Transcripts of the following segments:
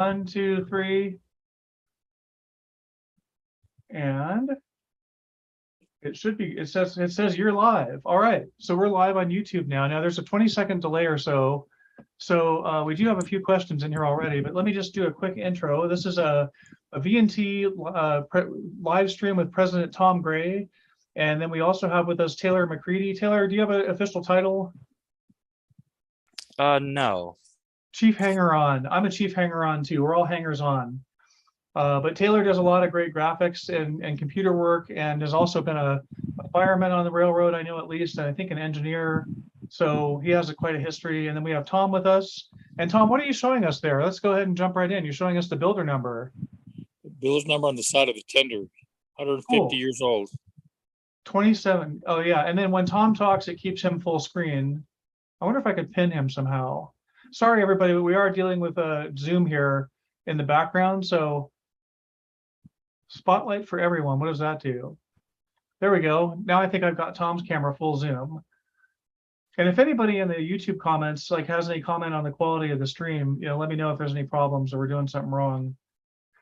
1, 2, 3. And it should be, it says you're live. All right. So we're live on YouTube now. Now there's a 20-second delay or so. So we do have a few questions in here already, but let me just do a quick intro. This is a V&T live stream with President Tom Gray. And then we also have with us Taylor McCready. Taylor, do you have an official title? No. Chief Hanger-On. I'm a chief hanger-on too. We're all hangers-on. But Taylor does a lot of great graphics and computer work, and has also been a fireman on the railroad, I know at least, and I think an engineer. So he has quite a history. And then we have Tom with us. And Tom, what are you showing us there? Let's go ahead and jump right in. You're showing us the builder number. The builder's number on the side of the tender, 150 Cool. years old. 27. Oh yeah. And then when Tom talks, it keeps him full screen. I wonder if I could pin him somehow. Sorry, everybody, but we are dealing with a Zoom here in the background. So spotlight for everyone. What does that do? There we go. Now I think I've got Tom's camera full zoom. And if anybody in the YouTube comments has any comment on the quality of the stream, let me know if there's any problems or we're doing something wrong.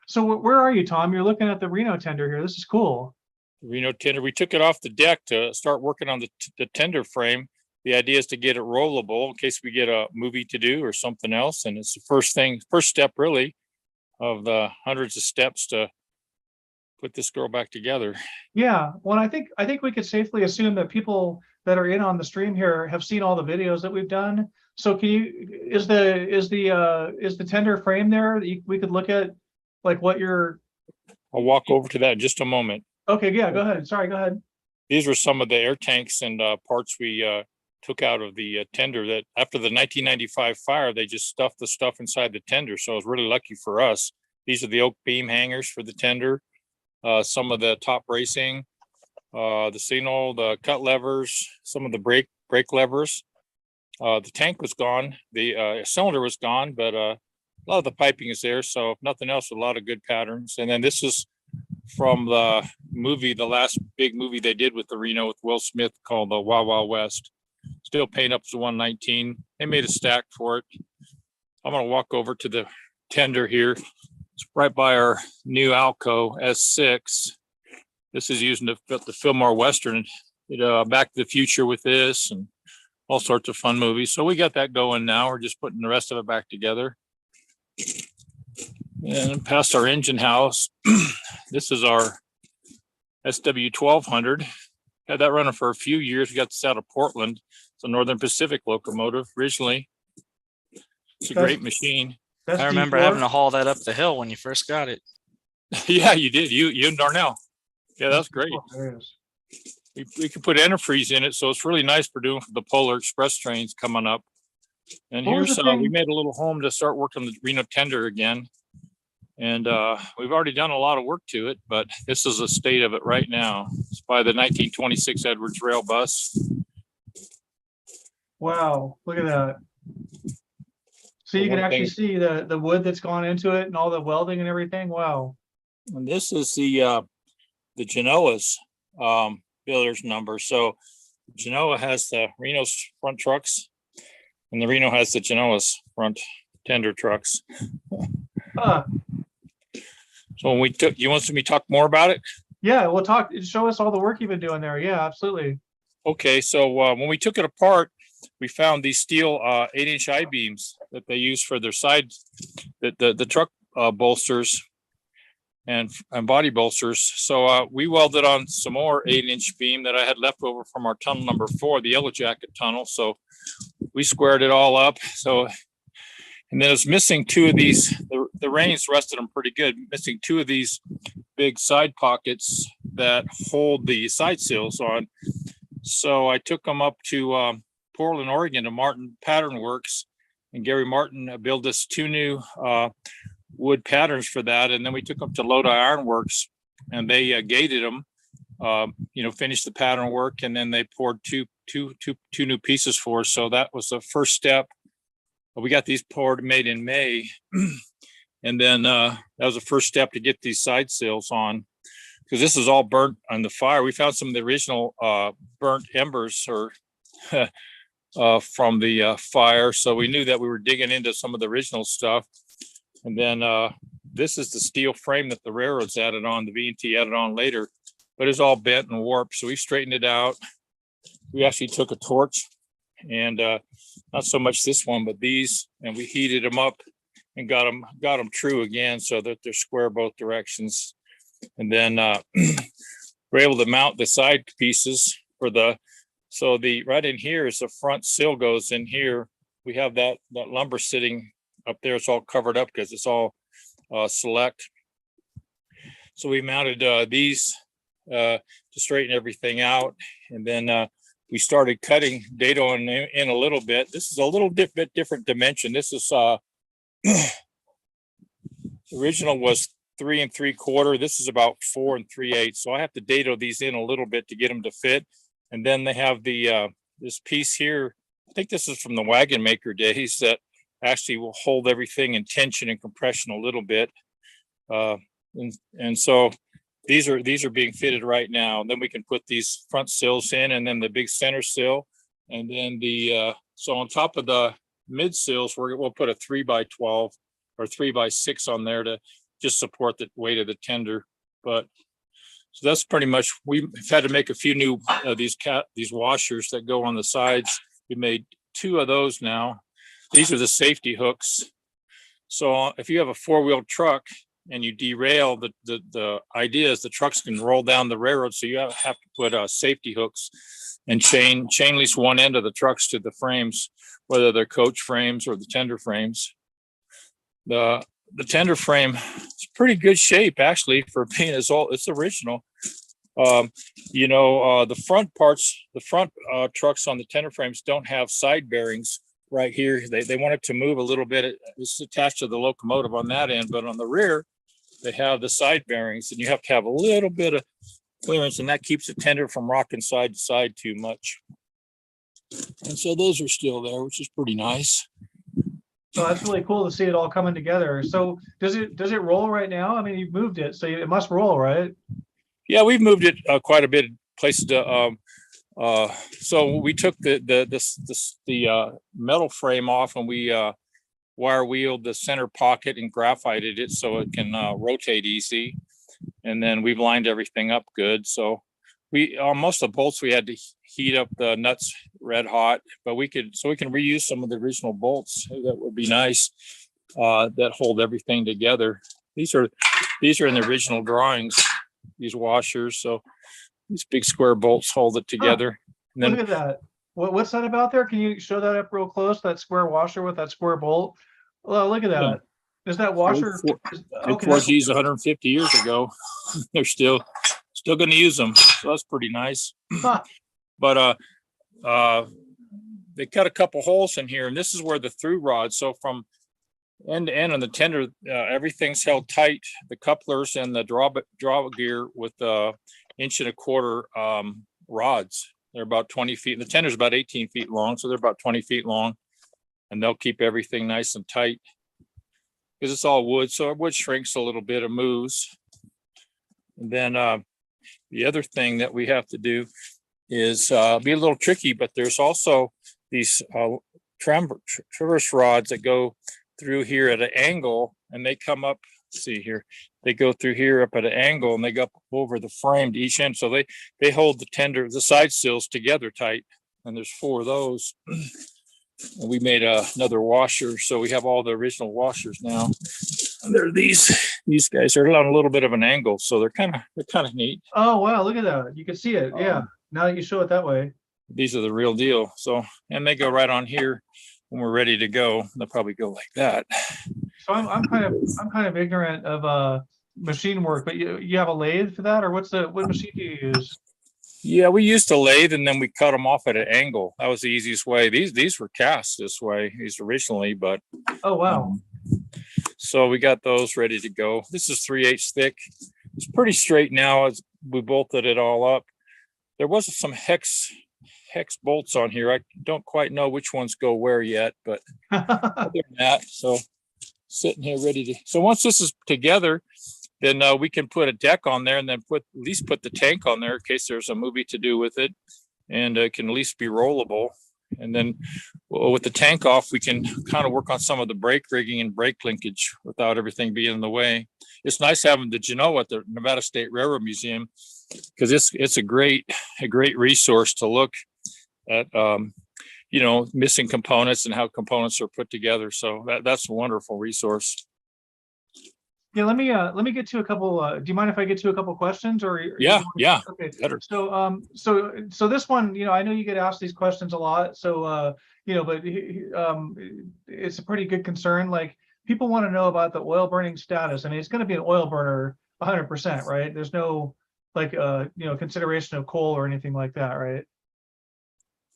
So where are you, Tom? You're looking at the Reno tender here. This is cool. Reno tender. We took it off the deck to start working on the tender frame. The idea is to get it rollable in case we get a movie to do or something else. And it's the first step really of the hundreds of steps to put this girl back together. Yeah, well, I think we could safely assume that people that are in on the stream here have seen all the videos that we've done. So can you, is the tender frame there that we could look at, what you're? I'll walk over to that in just a moment. Okay, yeah, go ahead. Sorry, go ahead. These were some of the air tanks and parts we took out of the tender that after the 1995 fire, they just stuffed the stuff inside the tender. So it was really lucky for us. These are the oak beam hangers for the tender. Some of the top bracing, the signal, the cut levers, some of the brake levers. The tank was gone. The cylinder was gone, but a lot of the piping is there. So if nothing else, a lot of good patterns. And then this is from the movie, the last big movie they did with the Reno with Will Smith called the Wild Wild West. Still paint up to 119. They made a stack for it. I'm going to walk over to the tender here. It's right by our new Alco S6. This is using the Fillmore Western, Back to the Future with this and all sorts of fun movies. So we got that going now. We're just putting the rest of it back together. And past our engine house, this is our SW1200. Had that running for a few years. We got this out of Portland. It's a Northern Pacific locomotive originally. It's a great machine. I remember having to haul that up the hill when you first got it. Yeah, you did. You and Darnell. Yeah, that's great. Oh, we could put antifreeze in it, so it's really nice for doing for the Polar Express trains coming up. And here's we made a little home to start working on the Reno tender again. And we've already done a lot of work to it, but this is the state of it right now. It's by the 1926 Edwards rail bus. Wow, look at that. So you can actually see the wood that's gone into it and all the welding and everything. Wow. And this is the Genoa's builder's number. So Genoa has the Reno's front trucks, and the Reno has the Genoa's front tender trucks. So when you want me to talk more about it? Yeah, we'll talk. Show us all the work you've been doing there. Yeah, absolutely. Okay, so when we took it apart, we found these steel 8-inch I-beams that they use for their side, the truck bolsters and body bolsters. So we welded on some more 8-inch beam that I had left over from our tunnel number 4, the Yellow Jacket tunnel. So we squared it all up. And then it's missing 2 of these. The rains rusted them pretty good. Missing 2 of these big side pockets that hold the side seals on. So I took them up to Portland, Oregon, to Martin Pattern Works, and Gary Martin built us 2 new wood patterns for that. And then we took them to Lodi Iron Works, and they gated them, finished the pattern work, and then they poured two new pieces for us. So that was the first step. We got these made in May. And then that was the first step to get these side sails on, because this is all burnt on the fire. We found some of the original burnt embers or from the fire. So we knew that we were digging into some of the original stuff. And then this is the steel frame that the railroads added on, the V&T added on later, but it's all bent and warped. So we straightened it out. We actually took a torch and not so much this one, but these, and we heated them up and got them true again so that they're square both directions. And then we're able to mount the side pieces for so the right in here is the front sill goes in here. We have that lumber sitting up there. It's all covered up because it's all select. So we mounted these to straighten everything out. And then we started cutting dado in a little bit. This is a little bit different dimension. This is original was 3 3/4. This is about 4 3/8. So I have to dado these in a little bit to get them to fit. And then they have the this piece here. I think this is from the wagon maker days that actually will hold everything in tension and compression a little bit. And so these are being fitted right now. And then we can put these front sills in, and then the big center sill, and then so on top of the mid sills, we'll put a 3x12 or 3x6 on there to just support the weight of the tender. But so that's pretty much, we've had to make a few new these washers that go on the sides. We made 2 of those now. These are the safety hooks. So if you have a 4-wheel truck and you derail, the idea is the trucks can roll down the railroad. So you have to put safety hooks and chain at least one end of the trucks to the frames, whether they're coach frames or the tender frames. The tender frame is pretty good shape actually for being as old. It's original. The front parts, trucks on the tender frames don't have side bearings right here. They want it to move a little bit. It's attached to the locomotive on that end, but on the rear, they have the side bearings, and you have to have a little bit of clearance, and that keeps the tender from rocking side to side too much. And so those are still there, which is pretty nice. So that's really cool to see it all coming together. So does it roll right now? I mean, you've moved it, so it must roll, right? Yeah, we've moved it quite a bit of places to. So we took the metal frame off, and we wire wheeled the center pocket and graphited it so it can rotate easy. And then we've lined everything up good. So on most of the bolts, we had to heat up the nuts red hot, but we can reuse some of the original bolts. That would be nice. That hold everything together. These are in the original drawings, these washers. So these big square bolts hold it together. And then, look at that. What's that about there? Can you show that up real close? That square washer with that square bolt. Well, look at that. Yeah. Is that washer? Okay. These 150 years ago. They're still going to use them. So that's pretty nice. Huh. But they cut a couple holes in here, and this is where the through rod. So from end to end on the tender, everything's held tight. The couplers and the draw gear with 1.25 inch rods. They're about 20 feet. And the tender's about 18 feet long, so they're about 20 feet long, and they'll keep everything nice and tight because it's all wood. So our wood shrinks a little bit, it moves. And then the other thing that we have to do is be a little tricky, but there's also these traverse rods that go through here at an angle, and they come up, see here, they go through here up at an angle, and they go up over the frame to each end. So they hold the side sills together tight, and there's 4 of those. And we made another washer, so we have all the original washers now. And they're these guys are on a little bit of an angle, so they're kind of neat. Oh wow, look at that. You can see it. Yeah. Now that you show it that way. These are the real deal. So, and they go right on here when we're ready to go. They'll probably go like that. So I'm kind of ignorant of machine work, but you have a lathe for that, or what machine do you use? Yeah, we used a lathe, and then we cut them off at an angle. That was the easiest way. These were cast this way, these originally, but oh wow. So we got those ready to go. This is 3/8 thick. It's pretty straight now as we bolted it all up. There was some hex bolts on here. I don't quite know which ones go where yet, but other than that, so sitting here ready to. So once this is together, then we can put a deck on there, and then at least put the tank on there in case there's a movie to do with it, and it can at least be rollable. And then with the tank off, we can kind of work on some of the brake rigging and brake linkage without everything being in the way. It's nice having the Genoa at the Nevada State Railroad Museum, because it's a great resource to look at, missing components and how components are put together. So that's a wonderful resource. Yeah, let me get to a couple. Do you mind if I get to a couple questions, or? Yeah. Okay. Better. So this one, I know you get asked these questions a lot. So, but it's a pretty good concern. Like, people want to know about the oil burning status. I mean, it's going to be an oil burner 100%, right? There's no consideration of coal or anything like that, right?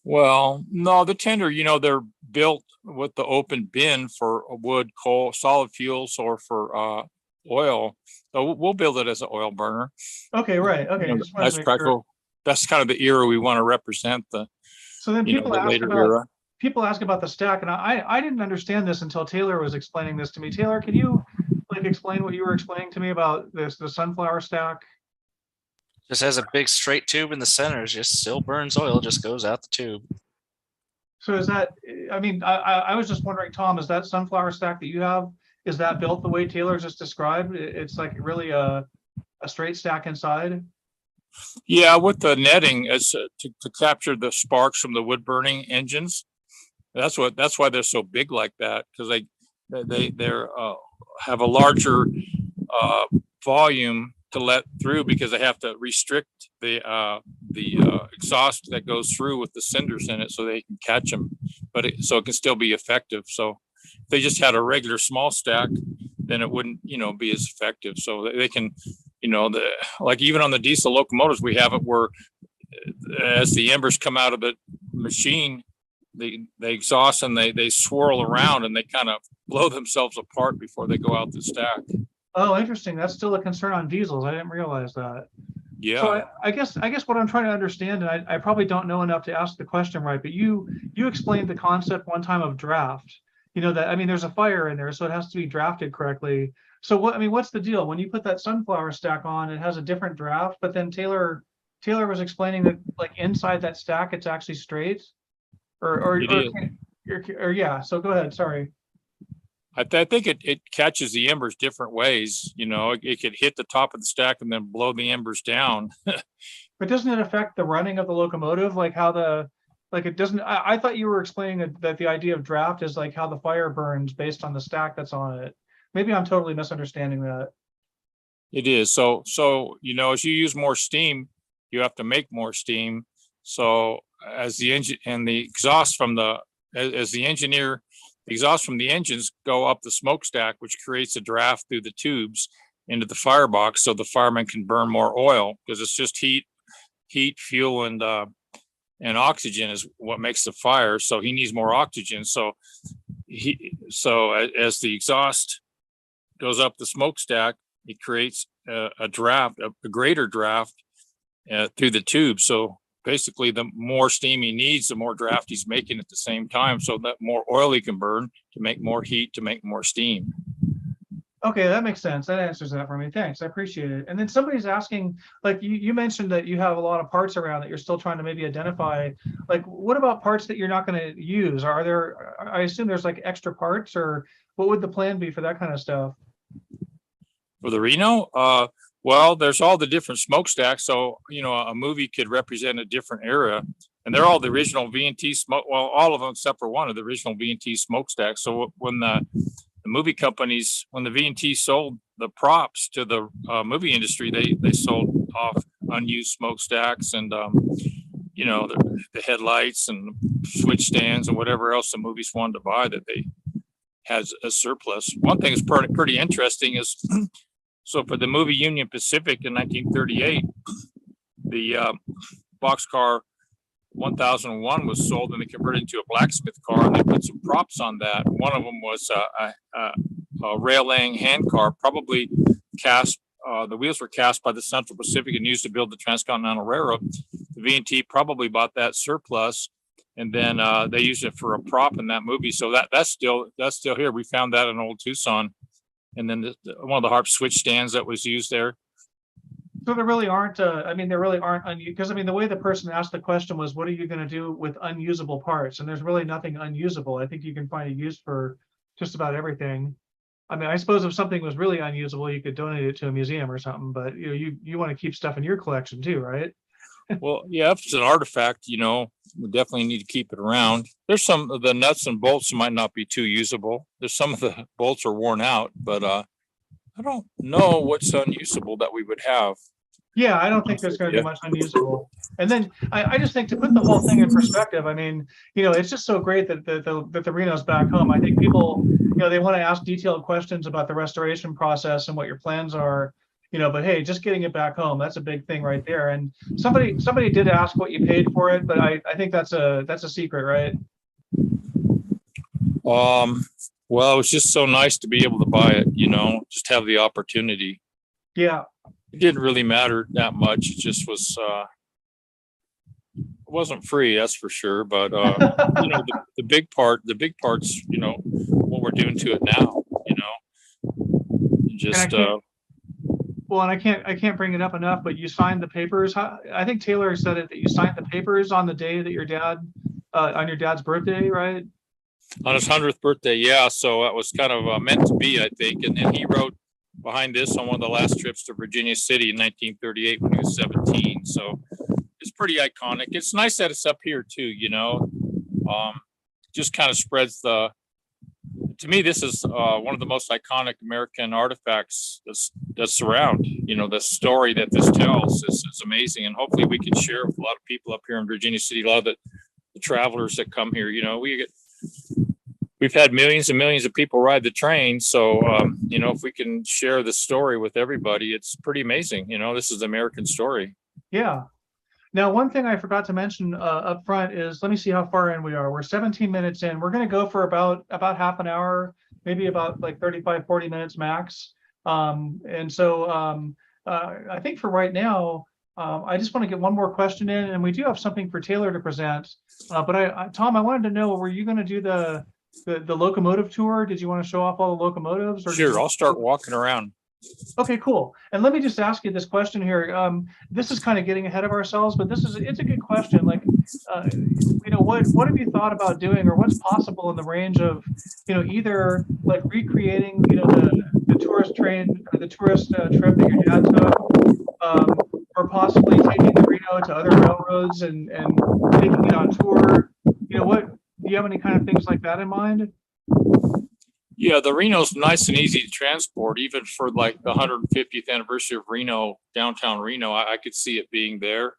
Well, no, the tender, they're built with the open bin for wood, coal, solid fuels, or for oil. So we'll build it as an oil burner. Okay, right. Okay, just wanted That's to make practical. sure. That's kind of the era we want to represent. So then the later era. People ask about the stack, and I didn't understand this until Taylor was explaining this to me. Taylor, can you explain what you were explaining to me about the sunflower stack? Just has a big straight tube in the center, just still burns oil, just goes out the tube. So is that, I was just wondering, Tom, is that sunflower stack that you have, is that built the way Taylor just described? It's like really a straight stack inside? Yeah, with the netting as to capture the sparks from the wood burning engines. That's why they're so big like that, because they have a larger volume to let through, because they have to restrict the exhaust that goes through with the cinders in it, so they can catch them, so it can still be effective. So if they just had a regular small stack, then it wouldn't be as effective. So they can, like even on the diesel locomotives, we have it where as the embers come out of the machine, they exhaust and they swirl around and they kind of blow themselves apart before they go out the stack. Oh, interesting. That's still a concern on diesels. I didn't realize that. Yeah. So I guess what I'm trying to understand, and I probably don't know enough to ask the question right, but you explained the concept one time of draft. There's a fire in there, so it has to be drafted correctly. So what's the deal? When you put that sunflower stack on, it has a different draft, but then Taylor was explaining that like inside that stack, it's actually straight. Or yeah. So go ahead. Sorry. I think it catches the embers different ways. It could hit the top of the stack and then blow the embers down. But doesn't it affect the running of the locomotive? Like how it doesn't, I thought you were explaining that the idea of draft is like how the fire burns based on the stack that's on it. Maybe I'm totally misunderstanding that. It is. So, as you use more steam, you have to make more steam. So as the engine and the exhaust from the exhaust from the engines go up the smokestack, which creates a draft through the tubes into the firebox, so the fireman can burn more oil, because it's just heat, fuel, and oxygen is what makes the fire. So he needs more oxygen. So as the exhaust goes up the smokestack, it creates a draft, a greater draft through the tube. So basically, the more steam he needs, the more draft he's making at the same time, so that more oil he can burn to make more heat, to make more steam. Okay, that makes sense. That answers that for me. Thanks. I appreciate it. And then somebody's asking, like you mentioned that you have a lot of parts around that you're still trying to maybe identify. Like, what about parts that you're not going to use? I assume there's like extra parts, or what would the plan be for that kind of stuff? For the Reno, well, there's all the different smokestacks. So, a movie could represent a different era, and they're all the original V&T smoke. Well, all of them except for one of the original V&T smokestacks. So when the movie companies, when the V&T sold the props to the movie industry, they sold off unused smokestacks and, the headlights and switch stands and whatever else the movies wanted to buy that they had a surplus. One thing that's pretty interesting is, so for the movie Union Pacific in 1938, the boxcar 1001 was sold and they converted into a blacksmith car, and they put some props on that. One of them was a railing hand car, probably cast. The wheels were cast by the Central Pacific and used to build the Transcontinental Railroad. The V&T probably bought that surplus, and then they used it for a prop in that movie. So that's still here. We found that in Old Tucson. And then one of the harp switch stands that was used there. So there really aren't, I mean, there really aren't, because I mean, the way the person asked the question was, what are you gonna do with unusable parts? And there's really nothing unusable. I think you can find a use for just about everything. I mean, I suppose if something was really unusable, you could donate it to a museum or something, but you know, you want to keep stuff in your collection too, right? Well, yeah, if it's an artifact, you know, we definitely need to keep it around. There's some of the nuts and bolts might not be too usable. There's some of the bolts are worn out, but I don't know what's unusable that we would have. Yeah, I don't think there's going to be much unusable. And then I just think to put the whole thing in perspective, I mean, you know, it's just so great that the Reno's back home. I think people, you know, they want to ask detailed questions about the restoration process and what your plans are, you know, but hey, just getting it back home, that's a big thing right there. And somebody did ask what you paid for it, but I think that's a secret, right? Well, it was just so nice to be able to buy it, you know, just have the opportunity. Yeah. It didn't really matter that much. It just was, it wasn't free, that's for sure. But, you know, the big part's, you know, what we're doing to it now, you know, and just, well, and I can't bring it up enough, but you signed the papers. I think Taylor said it that you signed the papers on the day that your dad, on your dad's birthday, right? on his 100th birthday. Yeah. So that was kind of meant to be, I think. And then he wrote behind this on one of the last trips to Virginia City in 1938 when he was 17. So it's pretty iconic. It's nice that it's up here too, you know, just kind of spreads to me, this is one of the most iconic American artifacts that's around. You know, the story that this tells is amazing. And hopefully we can share with a lot of people up here in Virginia City, a lot of the travelers that come here. You know, we've had millions and millions of people ride the train. So, you know, if we can share the story with everybody, it's pretty amazing. You know, this is the American story. Yeah. Now, one thing I forgot to mention up front is, let me see how far in we are. We're 17 minutes in. We're going to go for about half an hour, maybe about like 35, 40 minutes max. And so I think for right now, I just want to get one more question in, and we do have something for Taylor to present. But Tom, I wanted to know, were you going to do the locomotive tour? Did you want to show off all the locomotives? Or Sure, I'll start walking around. Okay, cool. And let me just ask you this question here. This is kind of getting ahead of ourselves, but it's a good question. Like, you know, what have you thought about doing, or what's possible in the range of, you know, either like recreating, you know, the tourist train or the tourist trip that your dad took, or possibly taking the Reno to other railroads and taking it on tour. You know, do you have any kind of things like that in mind? Yeah, the Reno's nice and easy to transport, even for like the 150th anniversary of Reno, downtown Reno. I could see it being there,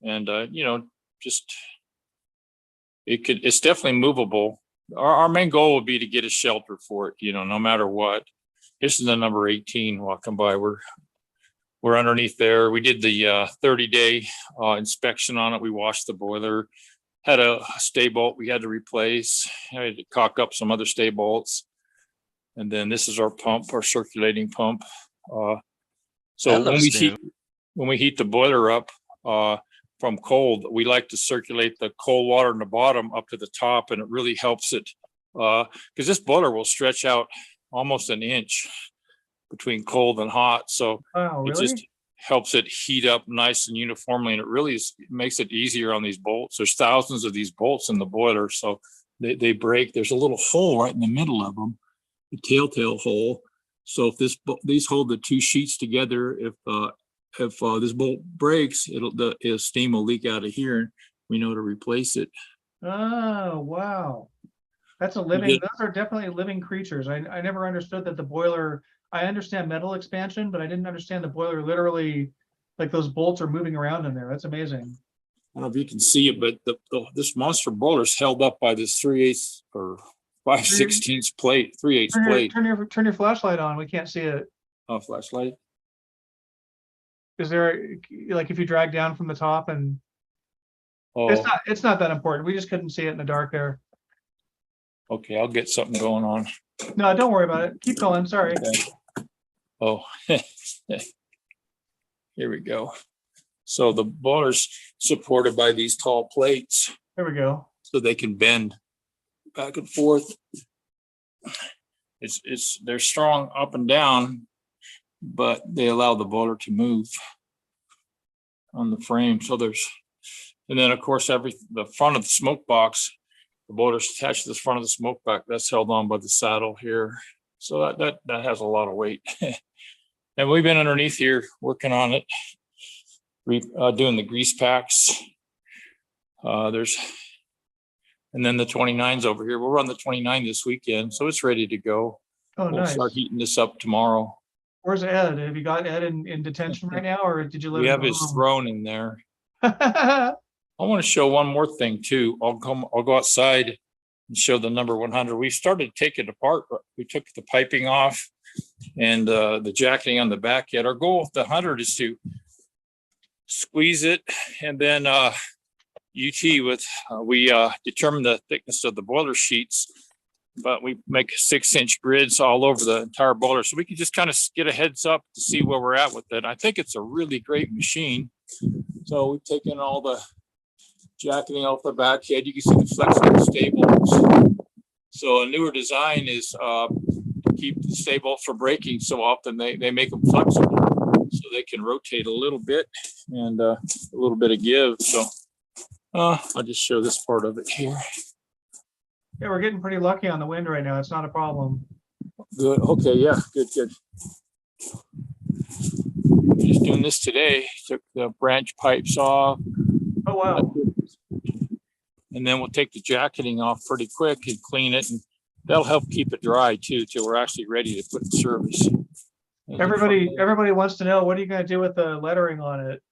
and you know, just it's definitely movable. Our main goal would be to get a shelter for it, you know, no matter what. This is the number 18 walking by. We're underneath there. We did the 30-day inspection on it. We washed the boiler, had a stay bolt we had to replace. I had to caulk up some other stay bolts. And then this is our pump, our circulating pump. So when we heat the boiler up from cold, we like to circulate the cold water in the bottom up to the top, and it really helps it because this boiler will stretch out almost an inch between cold and hot. So it just helps it heat up nice and uniformly, and it really makes it easier on these bolts. There's thousands of these bolts in the boiler, so they break. There's a little hole right in the middle of them. Telltale hole. So if these hold the two sheets together, if this bolt breaks, the steam will leak out of here, and we know to replace it. Oh, wow. That's those are definitely living creatures. I never understood that the boiler, I understand metal expansion, but I didn't understand the boiler literally, like those bolts are moving around in there. That's amazing. I don't know if you can see it, but this monster boiler is held up by this 3/8 or 5/16 plate, 3/8 plate. Turn your flashlight on. We can't see it. Oh, flashlight. Is there, like, if you drag down from the top and it's not that important. We just couldn't see it in the dark there. Okay, I'll get something going on. No, don't worry about it. Keep going. Sorry. Okay. Oh, here we go. So the boiler's supported by these tall plates. There we go. So they can bend back and forth. They're strong up and down, but they allow the boiler to move. on the frame. So and then of course, the front of the smoke box, the boiler's attached to the front of the smoke box, that's held on by the saddle here. So that has a lot of weight. And we've been underneath here working on it, doing the grease packs. And then the 29's over here. We'll run the 29 this weekend, so it's ready to go. Oh, We'll nice. start heating this up tomorrow. Where's Ed? Have you got Ed in detention right now, or did you let We him have go his home? throne in there. I want to show one more thing too. I'll go outside and show the number 100. We started taking it apart. We took the piping off and the jacketing on the back yet. Our goal with the 100 is to squeeze it, and then we determine the thickness of the boiler sheets, but we make 6-inch grids all over the entire boiler, so we can just kind of get a heads up to see where we're at with it. I think it's a really great machine. So we've taken all the jacketing off the back head. You can see the flexible stables. So a newer design is to keep the stable from breaking so often. They make them flexible so they can rotate a little bit and a little bit of give. So I'll just show this part of it here. Yeah, we're getting pretty lucky on the wind right now. It's not a problem. Good. Okay. Yeah. Good. Just doing this today. Took the branch pipes off. Oh, wow. And then we'll take the jacketing off pretty quick and clean it, and that'll help keep it dry too, till we're actually ready to put in service. Everybody wants to know, what are you going to do with the lettering on it?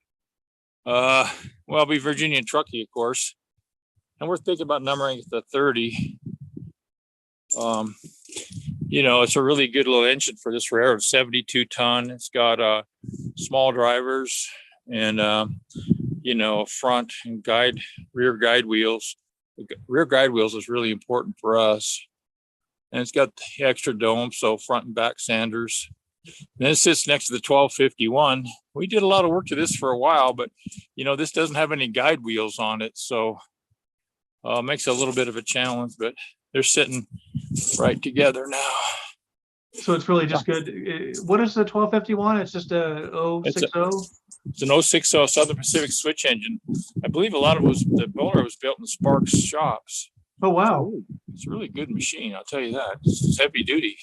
Well, it'll be Virginia and Truckee, of course. And we're thinking about numbering it to 30. It's a really good little engine for this railroad, 72 ton. It's got small drivers and front and rear guide wheels. The rear guide wheels is really important for us. And it's got the extra dome, so front and back sanders. And it sits next to the 1251. We did a lot of work to this for a while, but this doesn't have any guide wheels on it, so it makes it a little bit of a challenge, but they're sitting right together now. So it's really just good. What is the 1251? It's just a 060? It's an 060 Southern Pacific switch engine. I believe a lot of the boiler was built in Sparks shops. Oh, wow. It's a really good machine, I'll tell you that. It's heavy duty.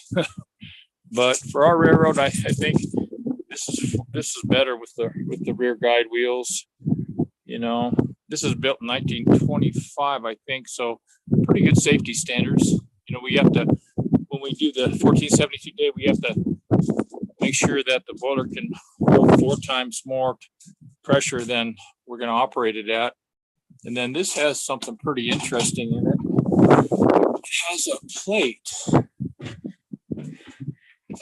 But for our railroad, I think this is better with the rear guide wheels. This is built in 1925, I think. So pretty good safety standards. We have to, when we do the 1472 day, we have to make sure that the boiler can hold 4 times more pressure than we're going to operate it at. And then this has something pretty interesting in it. It has a plate.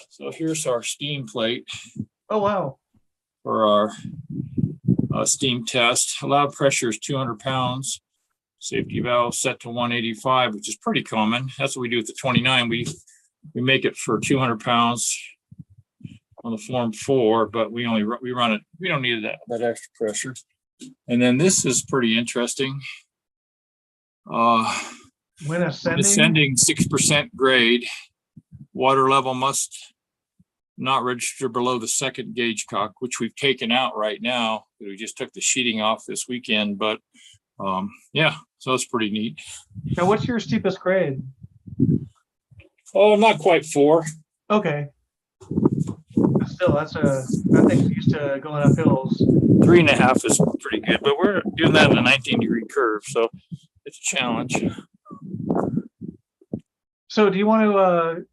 So here's our steam plate. Oh, wow. For our steam test. Allowed pressure is 200 pounds. Safety valve set to 185, which is pretty common. That's what we do with the 29. We make it for 200 pounds on the Form 4, but we run it. We don't need that extra pressure. And then this is pretty interesting. When ascending 6% grade, water level must not register below the second gauge cock, which we've taken out right now. We just took the sheeting off this weekend, but so it's pretty neat. Now, what's your steepest grade? Oh, not quite 4. Okay. Still, that thing's used to going up hills. 3.5 is pretty good, but we're doing that in a 19-degree curve, so it's a challenge. So do you want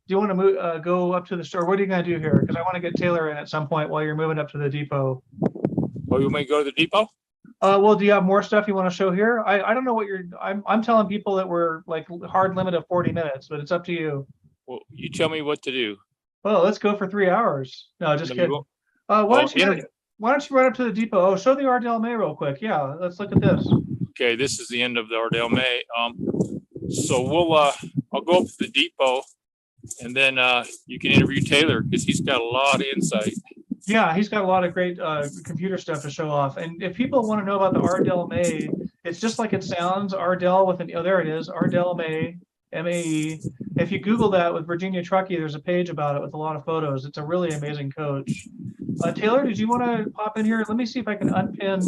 to move, go up to the store? What are you going to do here? Because I want to get Taylor in at some point while you're moving up to the depot. Oh, you may go to the depot? Well, do you have more stuff you want to show here? I don't know what I'm telling people that we're like hard limit of 40 minutes, but it's up to you. Well, you tell me what to do. Well, let's go for 3 hours. No, just kidding. Why don't you run up to the depot? Oh, show the Ardell May real quick. Yeah, let's look at this. Okay, this is the end of the Ardell May. So I'll go up to the depot, and then you can interview Taylor because he's got a lot of insight. Yeah, he's got a lot of great computer stuff to show off. And if people want to know about the Ardell May, it's just like it sounds. Ardell with there it is, Ardell May, MAE. If you Google that with Virginia Truckee, there's a page about it with a lot of photos. It's a really amazing coach. Taylor, did you want to pop in here? Let me see if I can unpin.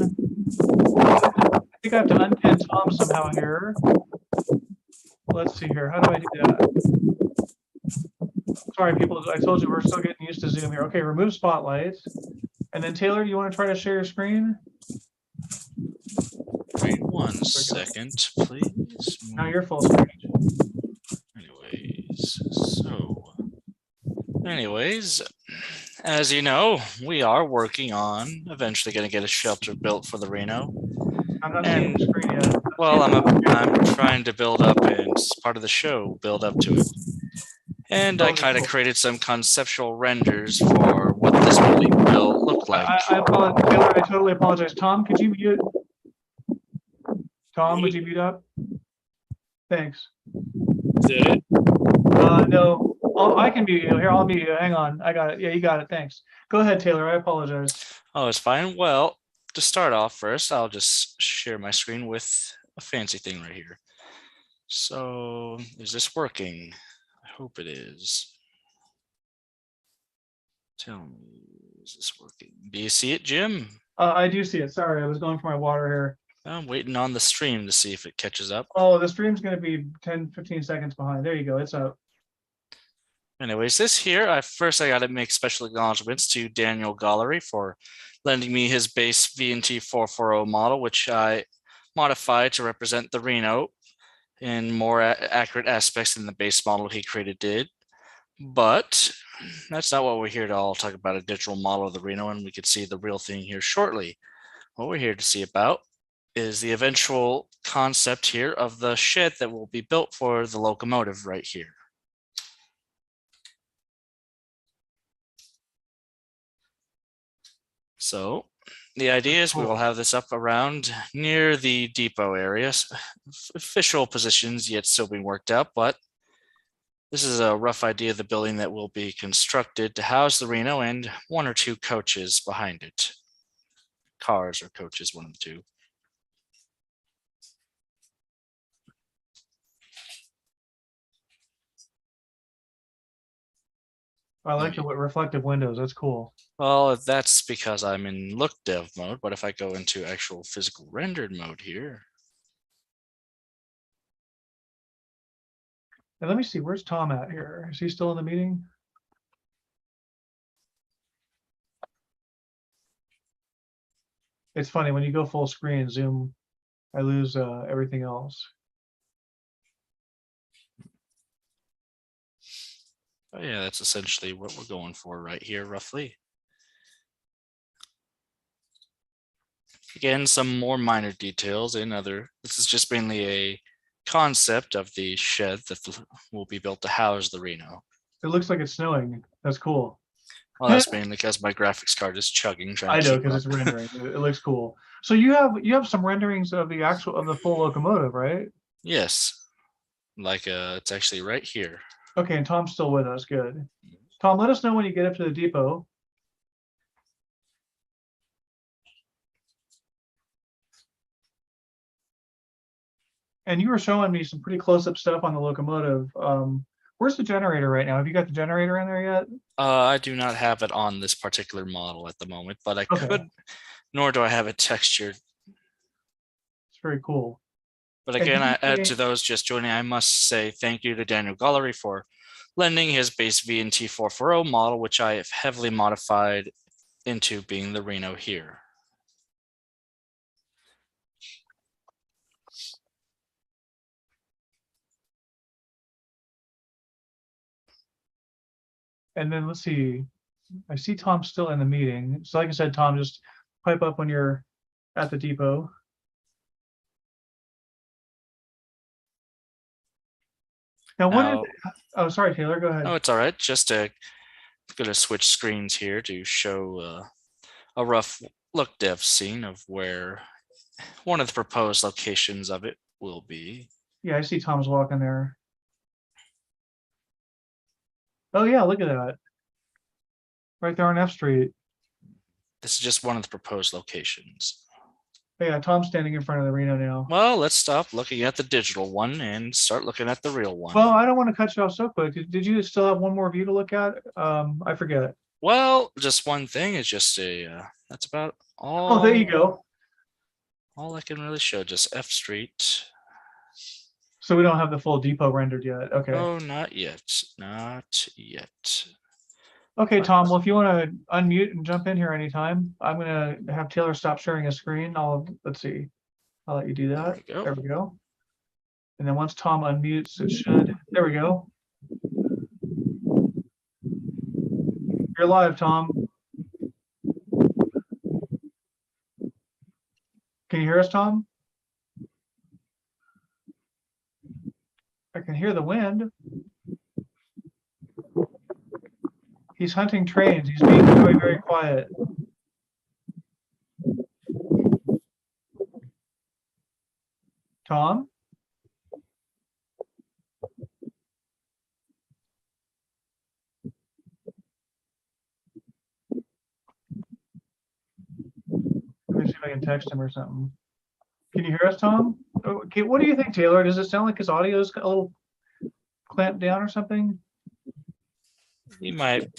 I think I have to unpin Tom somehow here. Let's see here. How do I do that? Sorry, people. I told you we're still getting used to Zoom here. Okay, remove spotlight. And then Taylor, do you want to try to share your screen? Wait 1 second, please. Now you're full screen. Anyways, as you know, we are working on eventually going to get a shelter built for the Reno. I'm not seeing the screen yet. Well, I'm trying to build up, and it's part of the show, build up to it. And I kind of created some conceptual renders for what this building will look like. I apologize, Taylor. I totally apologize. Tom, could you mute? Tom, would you mute up? Thanks. Is that it? No. I can mute you. Here, I'll mute you. Hang on. I got it. Yeah, you got it. Thanks. Go ahead, Taylor. I apologize. Oh, it's fine. Well, to start off first, I'll just share my screen with a fancy thing right here. So, is this working? I hope it is. Tell me, is this working? Do you see it, Jim? I do see it. Sorry, I was going for my water here. I'm waiting on the stream to see if it catches up. Oh, the stream's going to be 10, 15 seconds behind. There you go. It's up. Anyways, this here, I got to make special acknowledgments to Daniel Gollery for lending me his base V&T 440 model, which I modified to represent the Reno in more accurate aspects than the base model he created did. But that's not what we're here to all talk about, a digital model of the Reno, and we could see the real thing here shortly. What we're here to see about is the eventual concept here of the shed that will be built for the locomotive right here. So the idea is we will have this up around near the depot areas. Official positions yet still being worked out, but this is a rough idea of the building that will be constructed to house the Reno and 1 or 2 coaches behind it. Cars or coaches, one of the two. I like the reflective windows. That's cool. Well, that's because I'm in look dev mode, but if I go into actual physical rendered mode here. And let me see, where's Tom at here? Is he still in the meeting? It's funny, when you go full screen, Zoom, I lose everything else. Oh yeah, that's essentially what we're going for right here, roughly. Again, some more minor details in other, this is just mainly a concept of the shed that will be built to house the Reno. It looks like it's snowing. That's cool. Well, that's mainly because my graphics card is chugging. I know, because it's rendering. It looks cool. So you have some renderings of the full locomotive, right? Yes, like it's actually right here. Okay, and Tom's still with us. Good. Tom, let us know when you get up to the depot. And you were showing me some pretty close-up stuff on the locomotive. Where's the generator right now? Have you got the generator in there yet? I do not have it on this particular model at the moment, but I could, nor do I have it textured. It's very cool. But again, I add to those just joining, I must say thank you to Daniel Gollery for lending his base V&T 440 model, which I have heavily modified into being the Reno here. And then let's see, I see Tom still in the meeting. So like I said, Tom, just pipe up when you're at the depot. Now, oh, sorry, Taylor, go ahead. Oh, it's all right. Just going to switch screens here to show a rough look dev scene of where one of the proposed locations of it will be. Yeah, I see Tom's walking there. Oh yeah, look at that. Right there on F Street. This is just one of the proposed locations. Oh, yeah, Tom's standing in front of the Reno now. Well, let's stop looking at the digital one and start looking at the real one. Well, I don't want to cut you off so quick. Did you still have one more view to look at? I forget. Well, just one thing is just that's about all. Oh, there you go. All I can really show, just F Street. So we don't have the full depot rendered yet. Okay. Oh, not yet. Not yet. Okay, Tom. Well, if you want to unmute and jump in here anytime, I'm gonna have Taylor stop sharing his screen. Let's see. I'll let you do that. There we go. There we go. And then once Tom unmutes, it should. There we go. You're live, Tom. Can you hear us, Tom? I can hear the wind. He's hunting trains. He's being very, very quiet. Tom? Let me see if I can text him or something. Can you hear us, Tom? Okay, what do you think, Taylor? Does it sound like his audio is a little clamped down or something? It might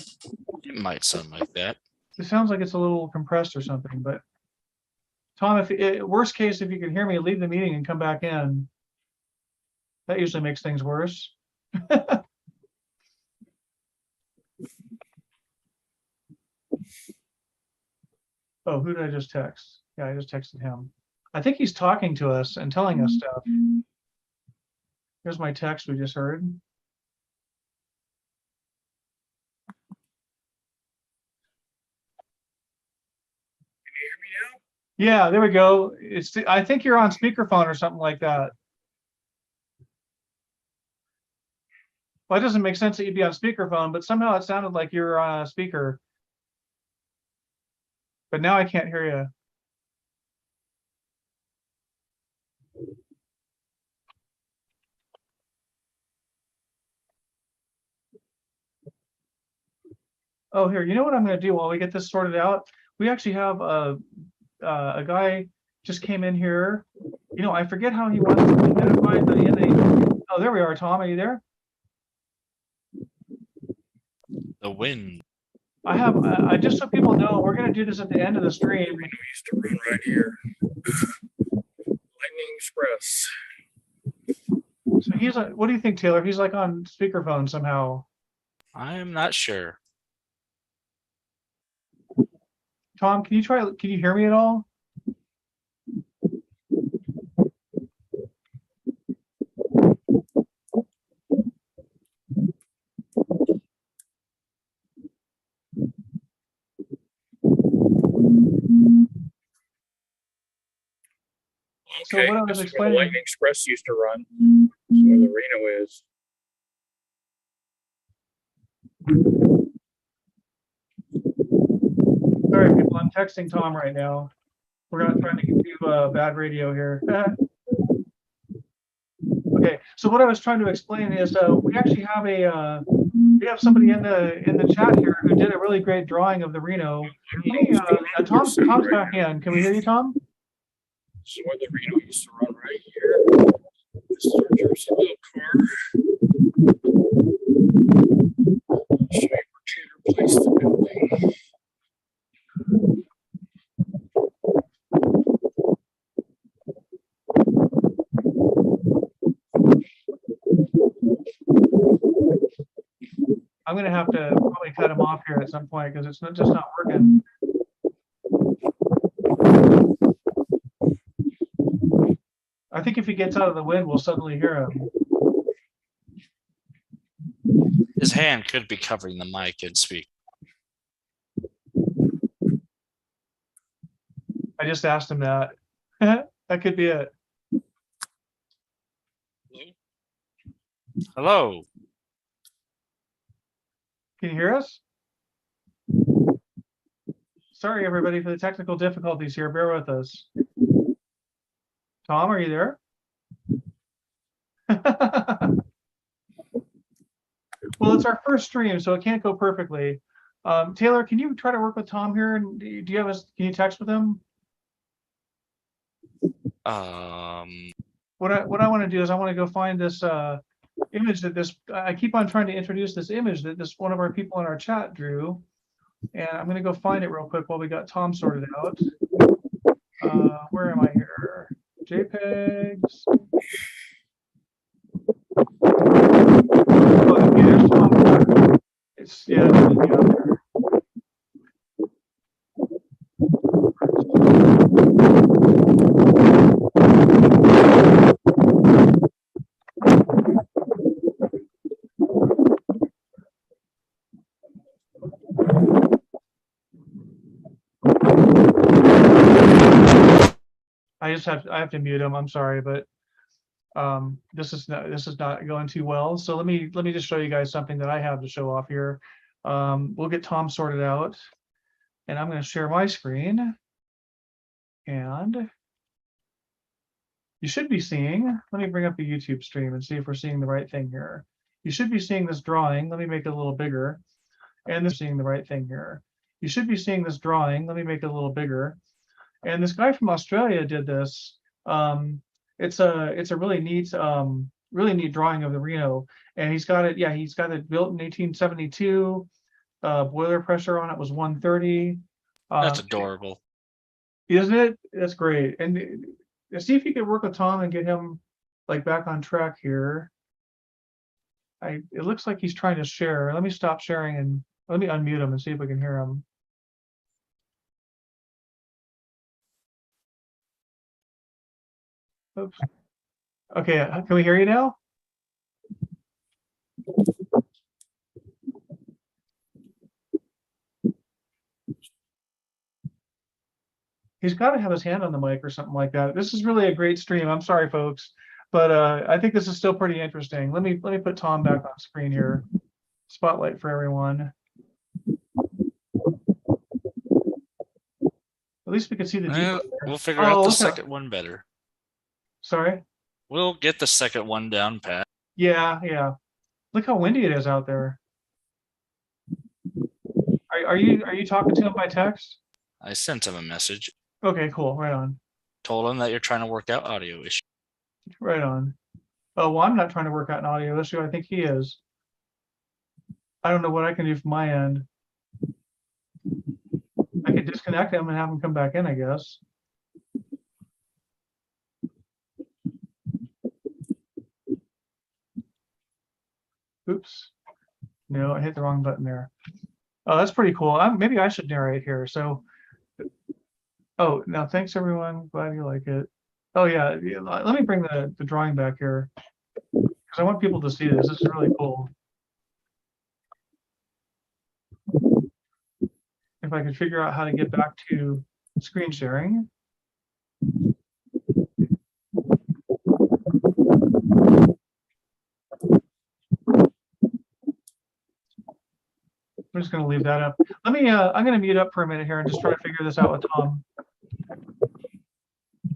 sound like that. It sounds like it's a little compressed or something, but Tom, worst case, if you can hear me, leave the meeting and come back in. That usually makes things worse. Oh, who did I just text? Yeah, I just texted him. I think he's talking to us and telling us stuff. Here's my text we just heard. Yeah, there we go. I think you're on speakerphone or something like that. Well, it doesn't make sense that you'd be on speakerphone, but somehow it sounded like you were on a speaker. But now I can't hear you. Oh, here, you know what I'm going to do while we get this sorted out? We actually have a guy just came in here. You know, I forget how he wants to be identified, but oh, there we are, Tom. Are you there? The wind. I just so people know, we're going to do this at the end of the stream. Reno used to run right here. Lightning Express. So he's what do you think, Taylor? He's like on speakerphone somehow. I'm not sure. Tom, can you hear me at all? So what I was explaining, Lightning Express used to run. That's where the Reno is. Sorry, people, I'm texting Tom right now. We're not trying to do bad radio here. Okay, so what I was trying to explain is we actually have we have somebody in the chat here who did a really great drawing of the Reno. Hey, Tom's back in. Can we hear you, Tom? This is where the Reno used to run right here. This is our Jersey little car. Show you where Taylor placed the building. I'm gonna have to probably cut him off here at some point because it's just not working. I think if he gets out of the wind, we'll suddenly hear him. His hand could be covering the mic and speak. I just asked him that. That could be it. Hello. Can you hear us? Sorry, everybody, for the technical difficulties here. Bear with us. Tom, are you there? Well, it's our first stream, so it can't go perfectly. Taylor, can you try to work with Tom here? And do you have can you text with him? What I want to do is I want to go find this image that I keep on trying to introduce this image that one of our people in our chat drew. And I'm gonna go find it real quick while we got Tom sorted out. Where am I here? JPEGs. Oh, okay, there's Tom. It's, yeah, it's gonna be out there. I have to mute him. I'm sorry, but this is not going too well. So let me just show you guys something that I have to show off here. We'll get Tom sorted out, and I'm going to share my screen. And you should be seeing, let me bring up the YouTube stream and see if we're seeing the right thing here. You should be seeing this drawing. Let me make it a little bigger. And this seeing the right thing here. You should be seeing this drawing. Let me make it a little bigger. And this guy from Australia did this. It's a really neat drawing of the Reno. And he's got it, yeah, he's got it built in 1872. Boiler pressure on it was 130. That's adorable. Isn't it? That's great. And see if you could work with Tom and get him like back on track here. It looks like he's trying to share. Let me stop sharing and let me unmute him and see if we can hear him. Oops. Okay, can we hear you now? He's got to have his hand on the mic or something like that. This is really a great stream. I'm sorry, folks, but I think this is still pretty interesting. Let me put Tom back on screen here. Spotlight for everyone. At least we can see the Jeep. We'll figure out the second one better. Sorry? We'll get the second one down pat. Yeah, yeah. Look how windy it is out there. Are you talking to him by text? I sent him a message. Okay, cool. Right on. Told him that you're trying to work out audio issues. Right on. Oh, well, I'm not trying to work out an audio issue. I think he is. I don't know what I can do from my end. I could disconnect him and have him come back in, I guess. Oops. No, I hit the wrong button there. Oh, that's pretty cool. Maybe I should narrate here. So, oh, no, thanks everyone. Glad you like it. Oh yeah, let me bring the drawing back here because I want people to see this. This is really cool. If I could figure out how to get back to screen sharing. I'm just going to leave that up. Let me, I'm going to mute up for a minute here and just try to figure this out with Tom.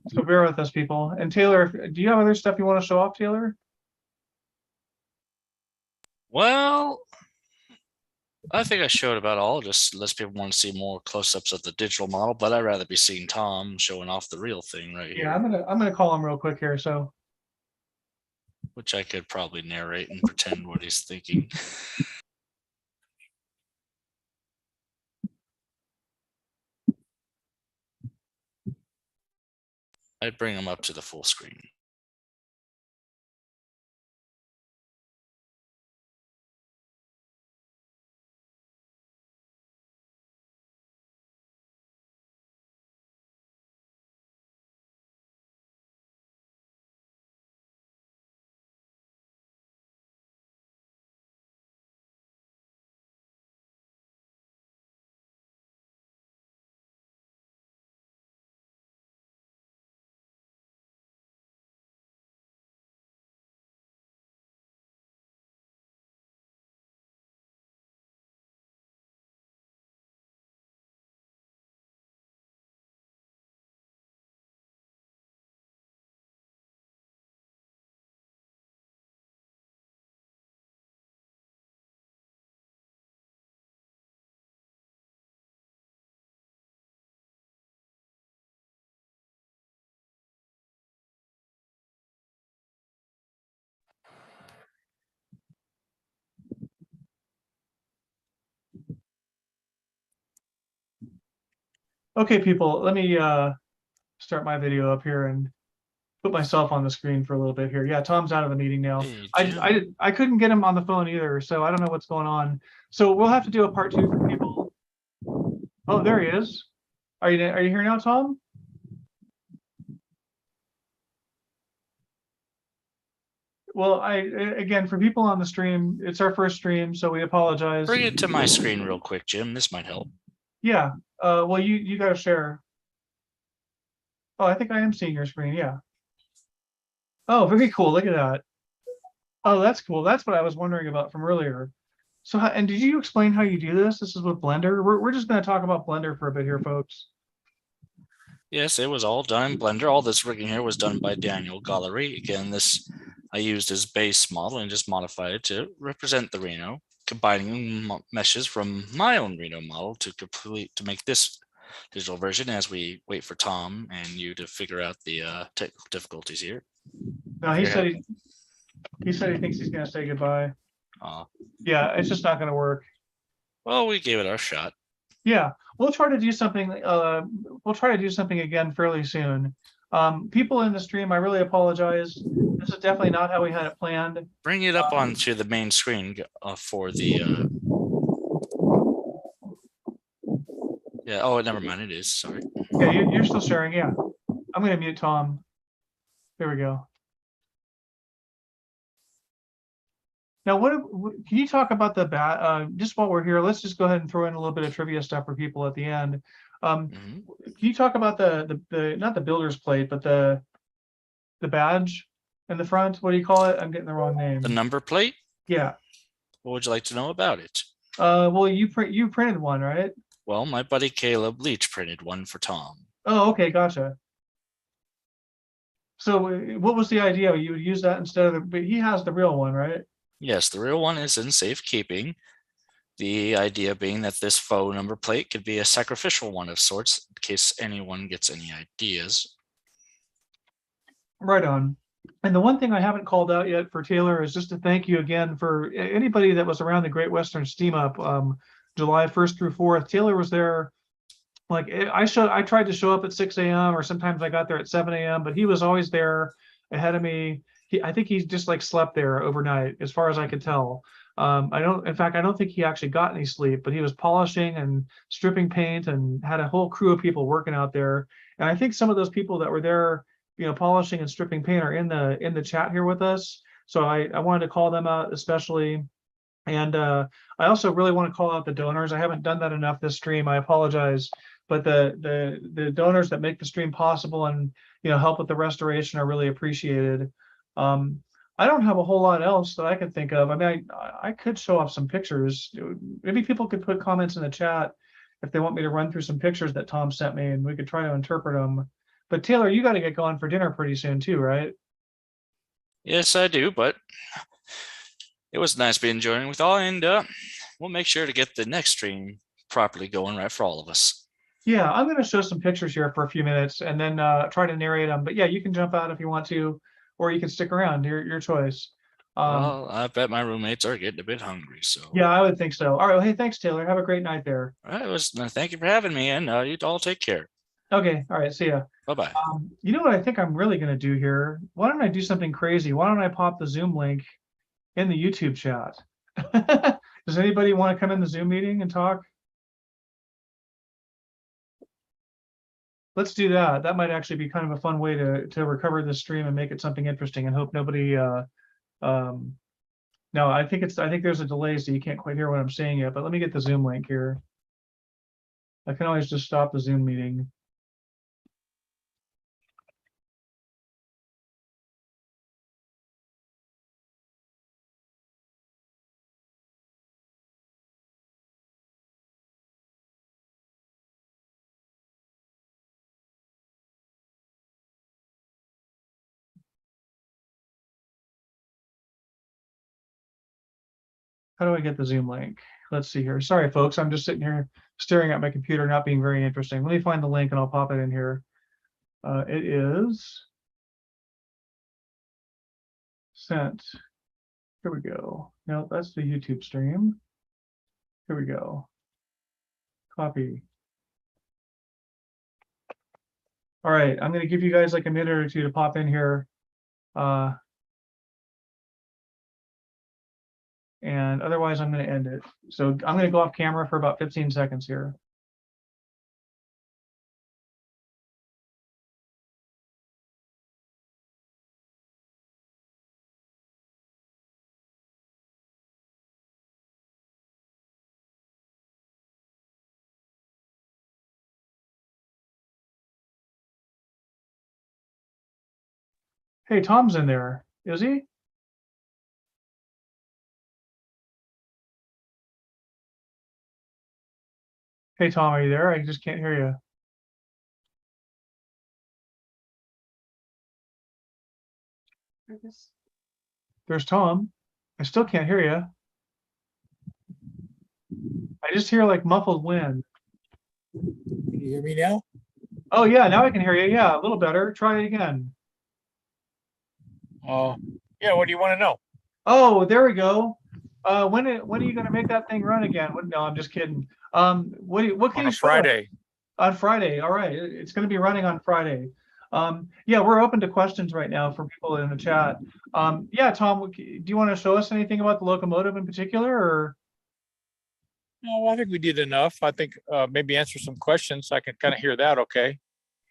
So bear with us, people. And Taylor, do you have other stuff you want to show off, Taylor? Well, I think I showed about all, just unless people want to see more close-ups of the digital model, but I'd rather be seeing Tom showing off the real thing right here. Yeah, I'm gonna call him real quick here. So, which I could probably narrate and pretend what he's thinking. I'd bring him up to the full screen. Okay, people, let me start my video up here and put myself on the screen for a little bit here. Yeah, Tom's out of the meeting now. Hey, Jim. I couldn't get him on the phone either, so I don't know what's going on. So we'll have to do a part 2 for people. Oh, there he is. Are you here now, Tom? Well, again, for people on the stream, it's our first stream, so we apologize. Bring it to my screen real quick, Jim. This might help. Yeah. Well, you got to share. Oh, I think I am seeing your screen. Yeah. Oh, very cool. Look at that. Oh, that's cool. That's what I was wondering about from earlier. So, and did you explain how you do this? This is with Blender. We're just going to talk about Blender for a bit here, folks. Yes, it was all done in Blender. All this rigging here was done by Daniel Gallery. Again, this I used as base model and just modified it to represent the Reno, combining meshes from my own Reno model to make this digital version as we wait for Tom and you to figure out the technical difficulties here. No, he said he thinks he's going to say goodbye. Yeah, it's just not going to work. Well, we gave it our shot. Yeah, we'll try to do something. We'll try to do something again fairly soon. People in the stream, I really apologize. This is definitely not how we had it planned. Bring it up onto the main screen for the. Yeah. Oh, never mind. It is. Sorry. Yeah, you're still sharing. Yeah, I'm going to mute Tom. There we go. Now, can you talk about the just while we're here, let's just go ahead and throw in a little bit of trivia stuff for people at the end. Can you talk about the not the builder's plate, but the badge in the front? What do you call it? I'm getting the wrong name. The number plate? Yeah. What would you like to know about it? Well, you printed one, right? Well, my buddy Caleb Leach printed one for Tom. Oh, okay, gotcha. So what was the idea? You would use that instead of but he has the real one, right? Yes, the real one is in safekeeping. The idea being that this faux number plate could be a sacrificial one of sorts in case anyone gets any ideas. Right on. And the one thing I haven't called out yet for Taylor is just to thank you again for anybody that was around the Great Western Steam Up July 1st through 4th. Taylor was there. Like I tried to show up at 6 a.m. or sometimes I got there at 7 a.m. but he was always there ahead of me. I think he's just like slept there overnight, as far as I could tell. In fact, I don't think he actually got any sleep, but he was polishing and stripping paint and had a whole crew of people working out there. And I think some of those people that were there, polishing and stripping paint are in the chat here with us. So I wanted to call them out especially. And I also really want to call out the donors. I haven't done that enough this stream. I apologize. But the donors that make the stream possible and help with the restoration are really appreciated. I don't have a whole lot else that I can think of. I mean, I could show off some pictures. Maybe people could put comments in the chat if they want me to run through some pictures that Tom sent me, and we could try to interpret them. But Taylor, you got to get going for dinner pretty soon too, right? Yes, I do, but it was nice being joining with all, and we'll make sure to get the next stream properly going right for all of us. Yeah, I'm going to show some pictures here for a few minutes and then try to narrate them. But yeah, you can jump out if you want to, or you can stick around. Your choice. Well, I bet my roommates are getting a bit hungry. So yeah, I would think so. All right. Well, hey, thanks, Taylor. Have a great night there. All right, thank you for having me, and you all take care. Okay. All right. See ya. Bye-bye. You know what I think I'm really going to do here? Why don't I do something crazy? Why don't I pop the Zoom link in the YouTube chat? Does anybody want to come in the Zoom meeting and talk? Let's do that. That might actually be kind of a fun way to recover this stream and make it something interesting, and hope nobody no, I think there's a delay, so you can't quite hear what I'm saying yet, but let me get the Zoom link here. I can always just stop the Zoom meeting. How do I get the Zoom link? Let's see here. Sorry, folks. I'm just sitting here staring at my computer, not being very interesting. Let me find the link and I'll pop it in here. It is sent. Here we go. No, that's the YouTube stream. Here we go. Copy. All right, I'm gonna give you guys like a minute or two to pop in here. And otherwise I'm gonna end it. So I'm gonna go off camera for about 15 seconds here. Hey, Tom's in there, is he? Hey, Tom, are you there? I just can't hear you. There's Tom. I still can't hear you. I just hear like muffled wind. Can you hear me now? Oh yeah, now I can hear you. Yeah, a little better. Try it again. Yeah, what do you want to know? Oh, there we go. When are you gonna make that thing run again? No, I'm just kidding. What can On you a show us? Friday. On Friday. All right. It's going to be running on Friday. Yeah, we're open to questions right now for people in the chat. Yeah, Tom, do you want to show us anything about the locomotive in particular, or? No, I think we did enough. I think maybe answer some questions. I can kind of hear that. Okay.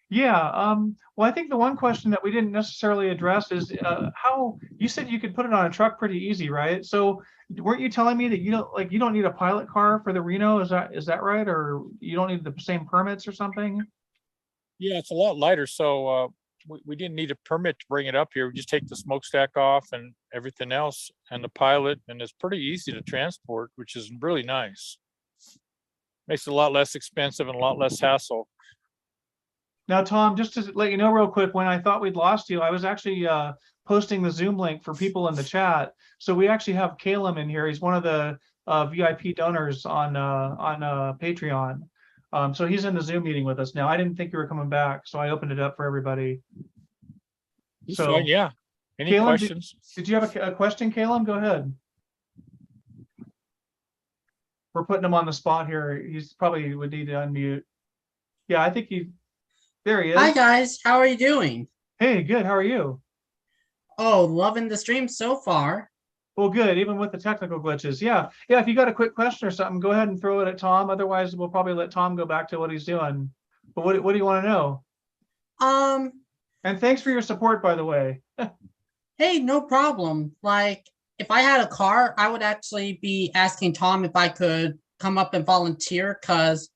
Yeah. Well, I think the one question that we didn't necessarily address is how you said you could put it on a truck pretty easy, right? So weren't you telling me that you don't need a pilot car for the Reno? Is that right? Or you don't need the same permits or something? Yeah, it's a lot lighter. So we didn't need a permit to bring it up here. We just take the smokestack off and everything else and the pilot, and it's pretty easy to transport, which is really nice. Makes it a lot less expensive and a lot less hassle. Now, Tom, just to let you know real quick, when I thought we'd lost you, I was actually posting the Zoom link for people in the chat. So we actually have Caleb in here. He's one of the VIP donors on Patreon. So he's in the Zoom meeting with us now. I didn't think you were coming back, so I opened it up for everybody. So yeah. Any Caleb, questions? did you have a question, Caleb? Go ahead. We're putting him on the spot here. He's probably would need to unmute. Yeah, I think there he is. Hi guys, how are you doing? Hey, good. How are you? Oh, loving the stream so far. Well, good, even with the technical glitches. Yeah. If you got a quick question or something, go ahead and throw it at Tom. Otherwise, we'll probably let Tom go back to what he's doing. But what do you want to know? And thanks for your support, by the way. Hey, no problem. Like, if I had a car, I would actually be asking Tom if I could come up and volunteer, because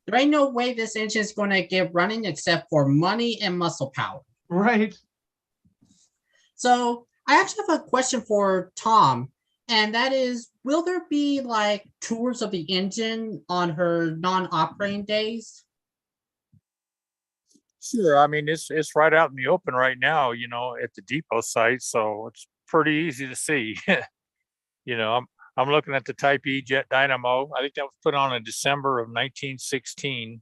there ain't no way this engine is going to get running except for money and muscle power. Right. So I actually have a question for Tom, and that is, will there be like tours of the engine on her non-operating days? Sure. I mean, it's right out in the open right now, at the depot site. So it's pretty easy to see. I'm looking at the Type E jet dynamo. I think that was put on in December of 1916.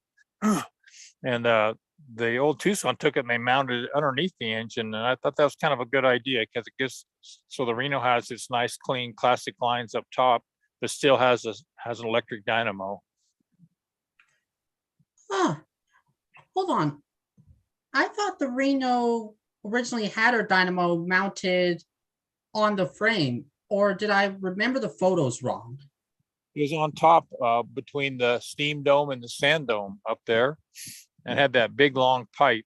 And the old Tucson took it and they mounted it underneath the engine. And I thought that was kind of a good idea because it gives, so the Reno has its nice, clean, classic lines up top, but still has an electric dynamo. Hold on. I thought the Reno originally had her dynamo mounted on the frame, or did I remember the photos wrong? It was on top between the steam dome and the sand dome up there, and had that big long pipe,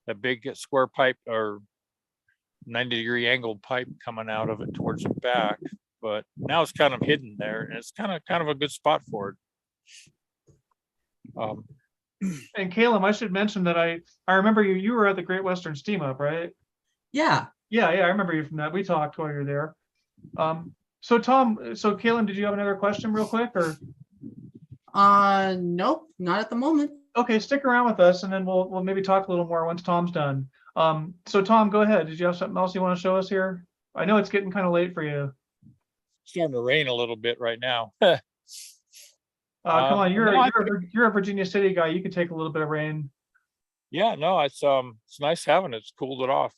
that big square pipe or 90-degree angled pipe coming out of it towards the back. But now it's kind of hidden there, and it's kind of a good spot for it. And Caleb, I should mention that I remember you were at the Great Western Steam Up, right? Yeah. Yeah, I remember you from that. We talked while you were there. So Caleb, did you have another question real quick, or? Nope, not at the moment. Okay, stick around with us and then we'll maybe talk a little more once Tom's done. So Tom, go ahead. Did you have something else you want to show us here? I know it's getting kind of late for you. It's starting to rain a little bit right now. Come on, you're a Virginia City guy. You could take a little bit of rain. Yeah, no, it's nice having it. It's cooled it off.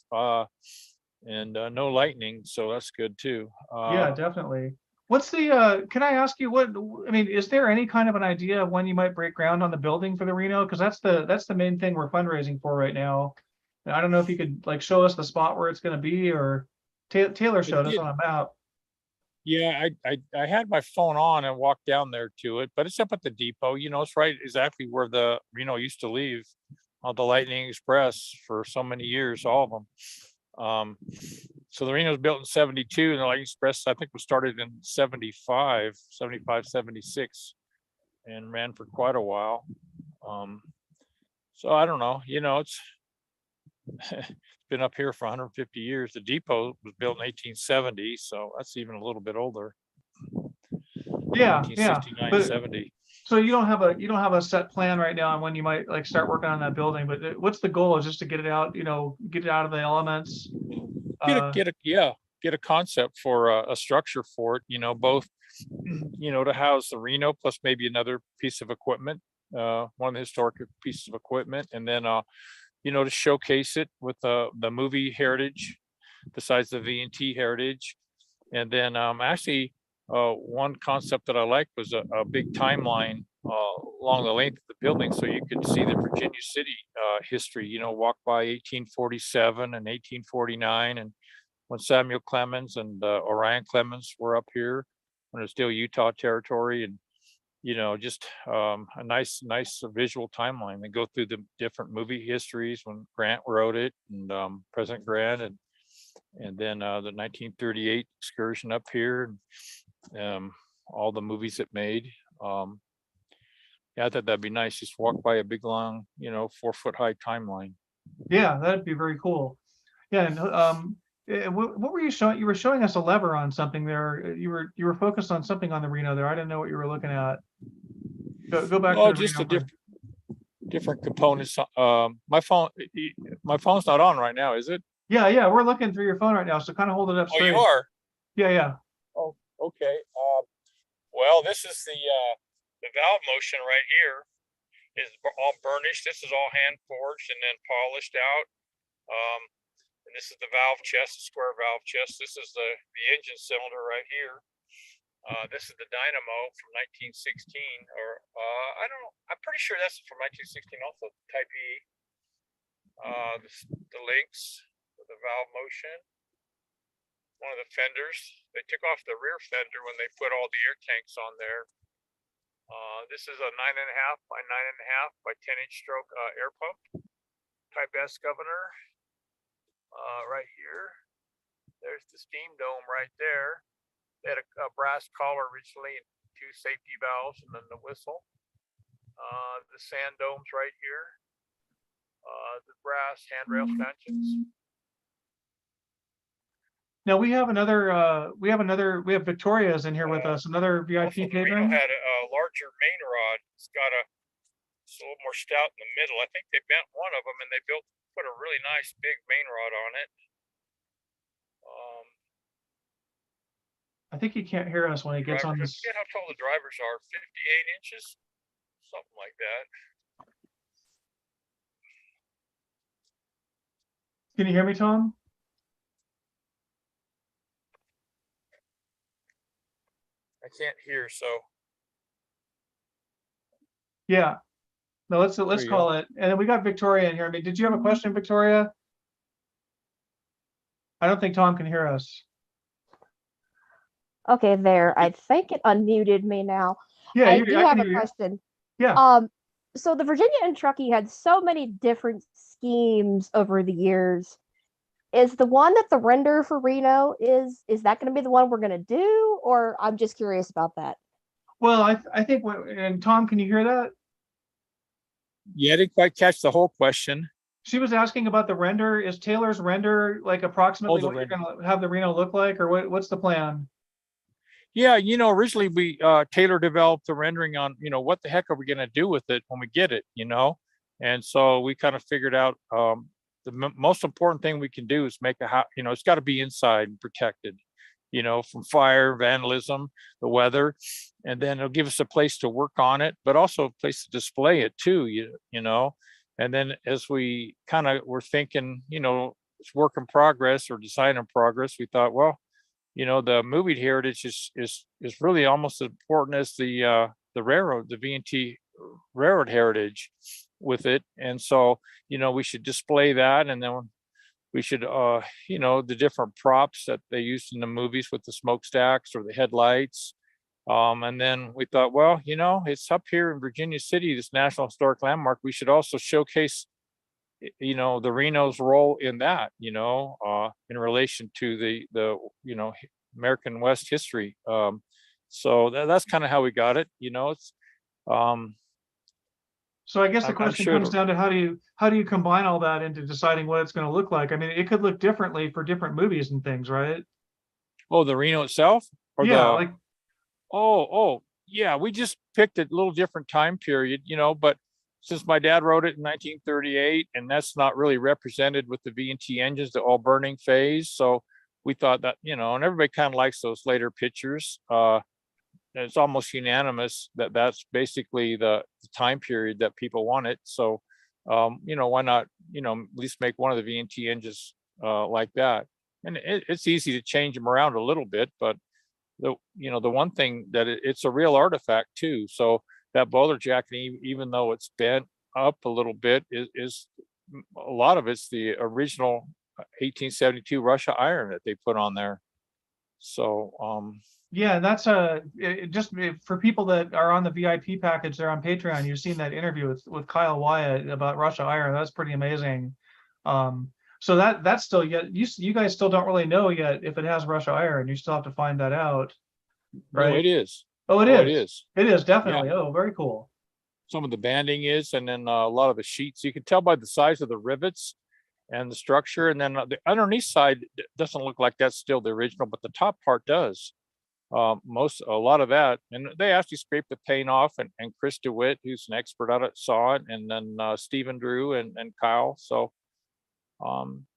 And no lightning, so that's good too. Yeah, definitely. What's the, can I ask you I mean, is there any kind of an idea of when you might break ground on the building for the Reno? Because that's the main thing we're fundraising for right now. And I don't know if you could like show us the spot where it's going to be, or Taylor showed us did. on a map. Yeah, I had my phone on and walked down there to it, but it's up at the depot. It's right exactly where the Reno used to leave on the Lightning Express for so many years, all of them. So the Reno was built in 72, and the Lightning Express, I think, was started in 75, 76, and ran for quite a while. So I don't know, it's been up here for 150 years. The depot was built in 1870, so that's even a little bit older. Yeah, 1969, but 70. so you don't have a set plan right now on when you might like start working on that building, but what's the goal? Is just to get it out, get it out of the elements. Get a concept for a structure for it, both, to house the Reno plus maybe another piece of equipment, one of the historic pieces of equipment, and then, to showcase it with the movie heritage, besides the V&T heritage. And then actually, one concept that I liked was a big timeline along the length of the building, so you could see the Virginia City history, walk by 1847 and 1849, and when Samuel Clemens and Orion Clemens were up here when it was still Utah territory, and just a nice visual timeline. They go through the different movie histories when Grant wrote it, and President Grant, and then the 1938 excursion up here, and all the movies it made. Yeah, I thought that'd be nice. Just walk by a big, long, 4-foot high timeline. Yeah, that'd be very cool. Yeah, and what were you showing? You were showing us a lever on something there. You were focused on something on the Reno there. I didn't know what you were looking at. Go back to the Just Reno. different components. My phone's not on right now, is it? Yeah, we're looking through your phone right now, so kind of hold it up Oh, straight. you are? Yeah. Oh, okay. Well, this is the valve motion right here is all burnished. This is all hand forged and then polished out. And this is the valve chest, the square valve chest. This is the engine cylinder right here. This is the dynamo from 1916, or I don't know. I'm pretty sure that's from 1916 also, Type E. The links for the valve motion. One of the fenders. They took off the rear fender when they put all the air tanks on there. This is a 9.5 by 9.5 by 10-inch stroke air pump. Type S governor. Right here. There's the steam dome right there. They had a brass collar originally and 2 safety valves, and then the whistle. The sand domes right here. The brass handrail stanchions. Now we have Victoria's in here with us, another VIP Also, the Reno patron. had a larger main rod. It's a little more stout in the middle. I think they bent one of them and they put a really nice big main rod on it. I think he can't hear us when he gets on I this. forget how tall the drivers are, 58 inches, something like that. Can you hear me, Tom? I can't hear, so. Yeah. No, let's you call it. And then we got Victoria in here. I mean, did you have a question, Victoria? I don't think Tom can hear us. Okay, there. I think it unmuted me now. Yeah, I do I have can a hear you. question. Yeah. So the Virginia and Truckee had so many different schemes over the years. Is the one that the render for Reno is that going to be the one we're going to do, or I'm just curious about that? Well, I think and Tom, can you hear that? Yeah, I didn't quite catch the whole question. She was asking about the render. Is Taylor's render like approximately the what you're going to have the Reno look like, or what's the plan? Yeah, originally we Taylor developed the rendering on, what the heck are we going to do with it when we get it, and so we kind of figured out the most important thing we can do is make a house. It's got to be inside and protected, from fire, vandalism, the weather, and then it'll give us a place to work on it, but also a place to display it too, and then as we kind of were thinking, it's work in progress or design in progress, we thought, well, the movie heritage is really almost as important as the railroad, the V&T railroad heritage with it. And so, we should display that, and then we should, the different props that they used in the movies with the smokestacks or the headlights. And then we thought, well, it's up here in Virginia City, this National Historic Landmark. We should also showcase, the Reno's role in that, in relation to the American West history. So that's kind of how we got it. It's So I guess the I'm question sure comes it'll- down to how do you combine all that into deciding what it's going to look like? I mean, it could look differently for different movies and things, right? Oh, the Reno itself, or Yeah, the like yeah, we just picked a little different time period, but since my dad wrote it in 1938, and that's not really represented with the V&T engines, the all burning phase. So we thought that, and everybody kind of likes those later pictures. It's almost unanimous that that's basically the time period that people want it. So, why not, at least make one of the V&T engines like that. And it's easy to change them around a little bit, but the one thing that it's a real artifact too. So that boiler jacket, even though it's bent up a little bit, is a lot of it's the original 1872 Russia iron that they put on there. So, yeah, that's just for people that are on the VIP package there on Patreon. You've seen that interview with Kyle Wyatt about Russia Iron. That's pretty amazing. So that's still yet you guys still don't really know yet if it has Russia Iron. You still have to find that out, no, right? it is. Oh, it Oh, is. it is. It is definitely. Oh, very cool. Some of the banding is, and then a lot of the sheets. You can tell by the size of the rivets and the structure. And then the underneath side doesn't look like that's still the original, but the top part does. A lot of that, and they actually scraped the paint off, and Chris DeWitt, who's an expert on it, saw it, and then Stephen Drew and Kyle. So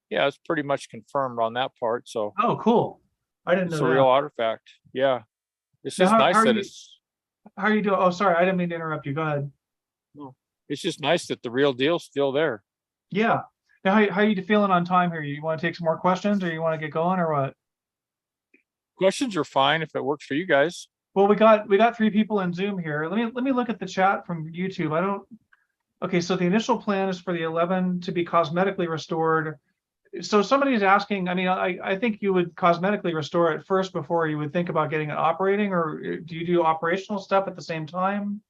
yeah, it's pretty much confirmed on that part. So Oh, cool. I didn't it's know a that. real artifact. Yeah, it's Now, just nice how that you- it's How are you doing? Oh, sorry, I didn't mean to interrupt you. Go ahead. it's just nice that the real deal's still there. Yeah. Now, how you feeling on time here? You want to take some more questions, or you want to get going, or what? Questions are fine if it works for you guys. Well, we got 3 people in Zoom here. Let me look at the chat from YouTube. Okay, so the initial plan is for the 11 to be cosmetically restored. So somebody's asking, I mean, I think you would cosmetically restore it first before you would think about getting it operating, or do you do operational stuff at the same time?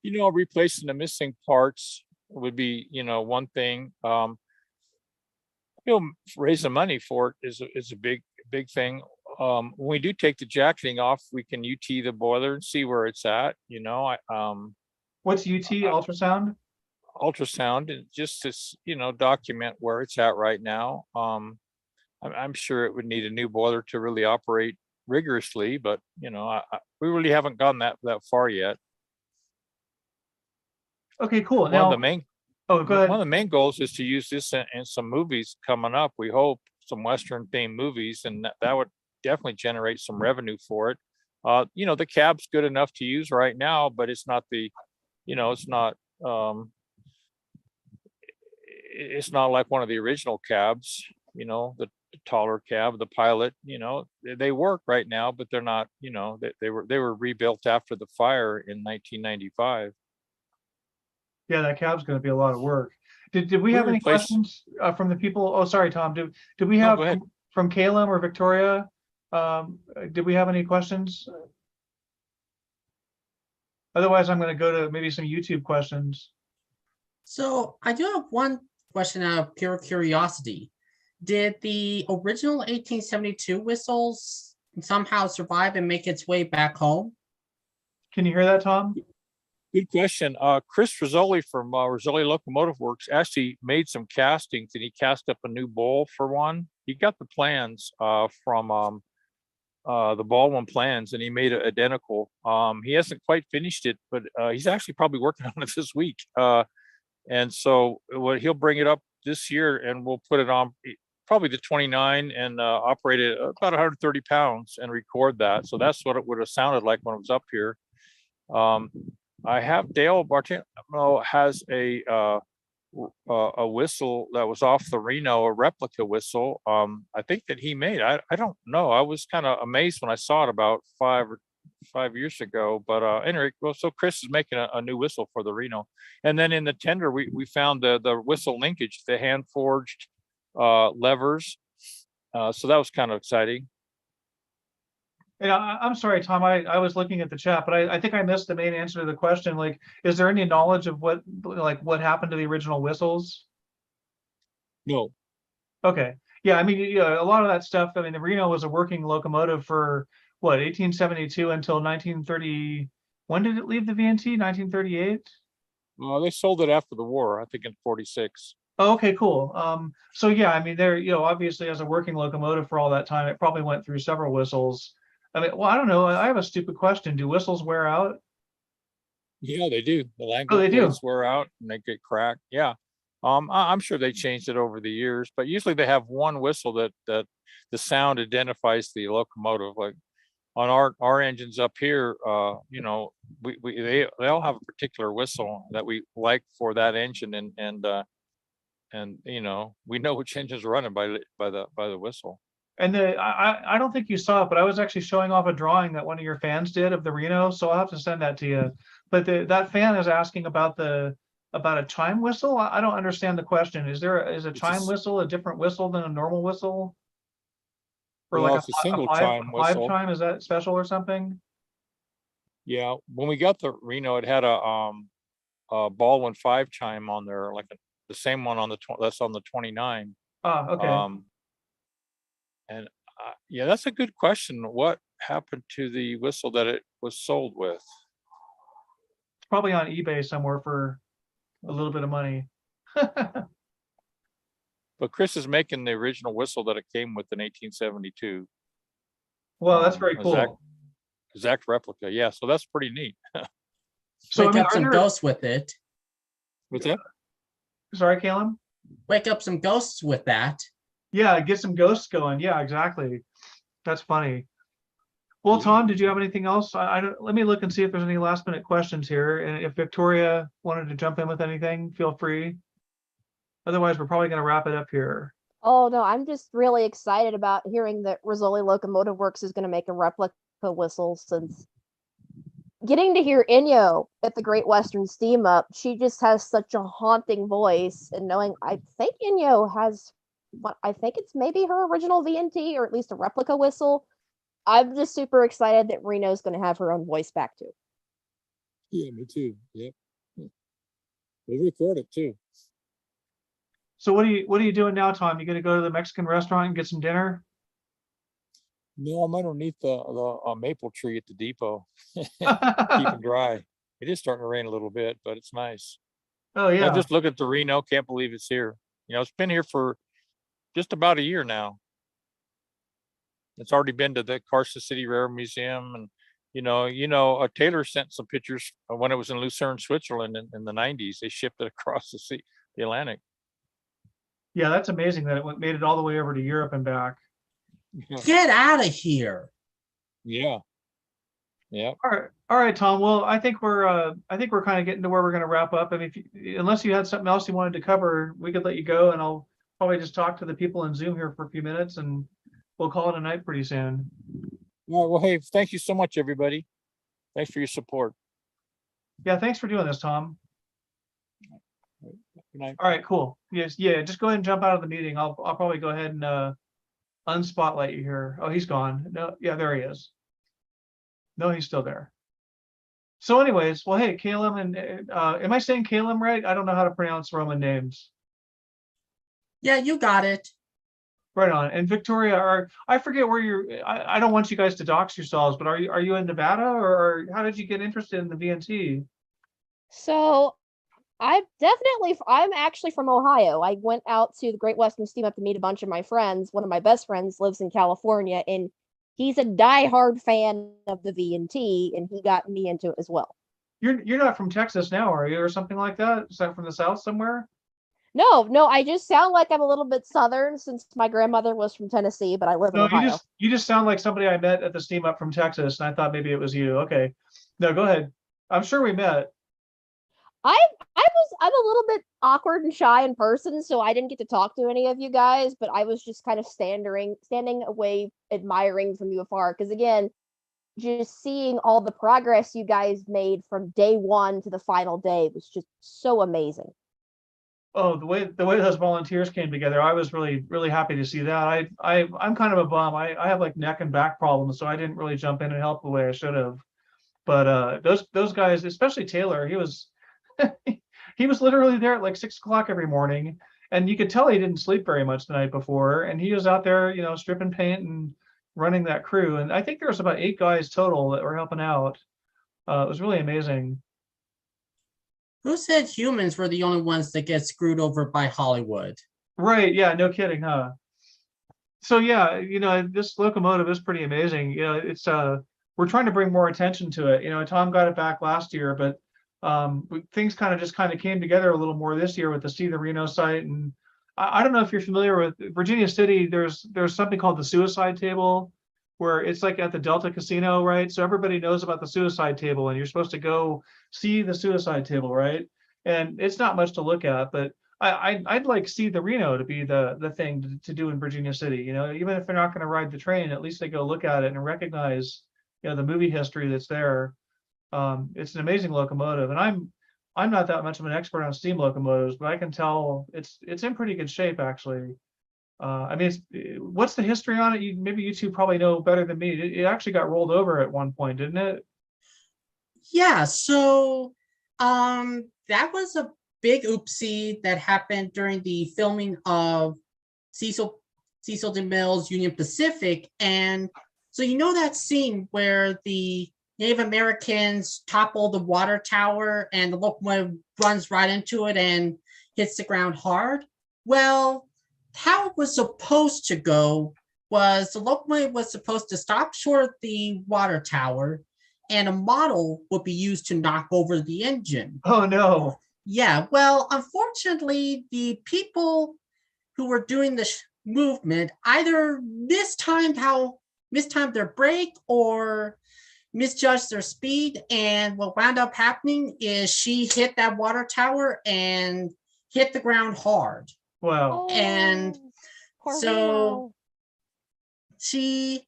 Replacing the missing parts would be, one thing. Raising money for it is a big thing. When we do take the jacketing off, we can UT the boiler and see where it's at. What's UT ultrasound? Ultrasound, and just to document where it's at right now. I'm sure it would need a new boiler to really operate rigorously, but we really haven't gone that far yet. Okay, cool. One Now, of the main oh, go ahead. One of the main goals is to use this in some movies coming up. We hope some Western themed movies, and that would definitely generate some revenue for it. The cab's good enough to use right now, but it's not it's not like one of the original cabs, the taller cab, the Pilot, they work right now, but they're not, they were rebuilt after the fire in 1995. Yeah, that cab's going to be a lot of work. Did we We have any replaced- questions from the people? Oh, sorry, Tom. Did we No, have go ahead. from Caleb or Victoria? Did we have any questions? Otherwise, I'm going to go to maybe some YouTube questions. So I do have one question out of pure curiosity. Did the original 1872 whistles somehow survive and make its way back home? Can you hear that, Tom? Good question. Chris Rizzoli from Rizzoli Locomotive Works actually made some castings, and he cast up a new bowl for one. He got the plans from the Baldwin plans, and he made it identical. He hasn't quite finished it, but he's actually probably working on it this week. And so he'll bring it up this year, and we'll put it on probably the 29 and operate it about 130 pounds and record that. So that's what it would have sounded like when it was up here. I have Dale Bartino has a a whistle that was off the Reno, a replica whistle. I think that he made. I don't know. I was kind of amazed when I saw it about 5 years ago. But anyway, well, so Chris is making a new whistle for the Reno, and then in the tender we found the whistle linkage, the hand forged levers. So that was kind of exciting. Yeah, I'm sorry, Tom, I was looking at the chat, but I think I missed the main answer to the question. Like, is there any knowledge of what happened to the original whistles? No. Okay. Yeah, I mean, yeah, a lot of that stuff, I mean, the Reno was a working locomotive for what, 1872 until 1930. When did it leave the V&T? 1938? They sold it after the war, I think in 46. Oh, okay, cool. So yeah, I mean, there, obviously as a working locomotive for all that time, it probably went through several whistles. I mean, well, I don't know. I have a stupid question. Do whistles wear out? Yeah, they do. The Oh, Langler they do. plates wear out and they get cracked. Yeah. I'm sure they changed it over the years, but usually they have one whistle that the sound identifies the locomotive. Like on our engines up here, they all have a particular whistle that we like for that engine, and we know which engine's running by the whistle. And I don't think you saw it, but I was actually showing off a drawing that one of your fans did of the Reno, so I'll have to send that to you. But that fan is asking about a chime whistle. I don't understand the question. Is a chime whistle a different whistle than a normal whistle? Or Well, like it's a single five chime whistle. chime, is that special or something? Yeah, when we got the Reno, it had a Baldwin 5 chime on there, like the same one on that's on the 29. Ah, okay. And yeah, that's a good question. What happened to the whistle that it was sold with? It's probably on eBay somewhere for a little bit of money. But Chris is making the original whistle that it came with in 1872. Well, that's very cool. Exact replica. Yeah, so that's pretty neat. So Wake up some ghosts with it. What's that? Sorry, Caleb? Wake up some ghosts with that. Yeah, get some ghosts going. Yeah, exactly. That's funny. Well, Tom, did you have anything else? Let me look and see if there's any last minute questions here. And if Victoria wanted to jump in with anything, feel free. Otherwise, we're probably going to wrap it up here. Oh no, I'm just really excited about hearing that Rizzoli Locomotive Works is going to make a replica whistle, since getting to hear Inyo at the Great Western Steam Up, she just has such a haunting voice, and knowing I think Inyo has what I think it's maybe her original V&T or at least a replica whistle. I'm just super excited that Reno's going to have her own voice back too. Yeah, me too. Yep. We'll record it too. So what are you doing now, Tom? You going to go to the Mexican restaurant and get some dinner? No, I'm underneath the maple tree at the depot. Keep it dry. It is starting to rain a little bit, but it's nice. Oh yeah. I just look at the Reno. Can't believe it's here. It's been here for just about a year now. It's already been to the Carson City Railroad Museum, and Taylor sent some pictures when it was in Lucerne, Switzerland in the 90s. They shipped it across the Atlantic. Yeah, that's amazing that it made it all the way over to Europe and back. Get out of here. Yeah. Yeah. All right, Tom. Well, I think we're kind of getting to where we're going to wrap up. I mean, unless you had something else you wanted to cover, we could let you go, and I'll probably just talk to the people in Zoom here for a few minutes, and we'll call it a night pretty soon. All right. Well, hey, thank you so much, everybody. Thanks for your support. Yeah, thanks for doing this, Tom. Good night. All right, cool. Yes, yeah. Just go ahead and jump out of the meeting. I'll probably go ahead and unspotlight you here. Oh, he's gone. No, yeah, there he is. No, he's still there. So anyways, well, hey, Caleb, and am I saying Caleb right? I don't know how to pronounce Roman names. Yeah, you got it. Right on. And Victoria, I forget where you're. I don't want you guys to dox yourselves, but are you in Nevada, or how did you get interested in the V&T? So I'm actually from Ohio. I went out to the Great Western Steam Up to meet a bunch of my friends. One of my best friends lives in California, and he's a diehard fan of the V&T, and he got me into it as well. You're not from Texas now, are you, or something like that? Is that from the South somewhere? No, I just sound like I'm a little bit Southern since my grandmother was from Tennessee, but I live in Ohio. You just sound like somebody I met at the Steam Up from Texas, and I thought maybe it was you. Okay. No, go ahead. I'm sure we met. I'm a little bit awkward and shy in person, so I didn't get to talk to any of you guys, but I was just kind of standing away admiring from you afar. Because again, just seeing all the progress you guys made from day one to the final day was just so amazing. Oh, the way those volunteers came together, I was really happy to see that. I'm kind of a bum. I have like neck and back problems, so I didn't really jump in and help the way I should have. But those guys, especially Taylor, he was he was literally there at like 6 o'clock every morning, and you could tell he didn't sleep very much the night before, and he was out there, stripping paint and running that crew. And I think there was about 8 guys total that were helping out. It was really amazing. Who said humans were the only ones that get screwed over by Hollywood? Right? Yeah, no kidding, huh? So yeah, this locomotive is pretty amazing. It's we're trying to bring more attention to it. Tom got it back last year, but things kind of came together a little more this year with the See the Reno site. And I don't know if you're familiar with Virginia City. There's something called the suicide table, where it's like at the Delta Casino, right? So everybody knows about the suicide table, and you're supposed to go see the suicide table, right? And it's not much to look at, but I'd like See the Reno to be the thing to do in Virginia City. Even if they're not going to ride the train, at least they go look at it and recognize the movie history that's there. It's an amazing locomotive, and I'm not that much of an expert on steam locomotives, but I can tell it's in pretty good shape, actually. I mean, what's the history on it? Maybe you two probably know better than me. It actually got rolled over at one point, didn't it? Yeah, so that was a big oopsie that happened during the filming of Cecil DeMille's Union Pacific. And so that scene where the Native Americans topple the water tower and the locomotive runs right into it and hits the ground hard? Well, how it was supposed to go was the locomotive was supposed to stop short of the water tower, and a model would be used to knock over the engine. Oh no. Yeah, well, unfortunately, the people who were doing the movement either mistimed their brake or misjudged their speed, and what wound up happening is she hit that water tower and hit the ground hard. Wow. And poor so Reno.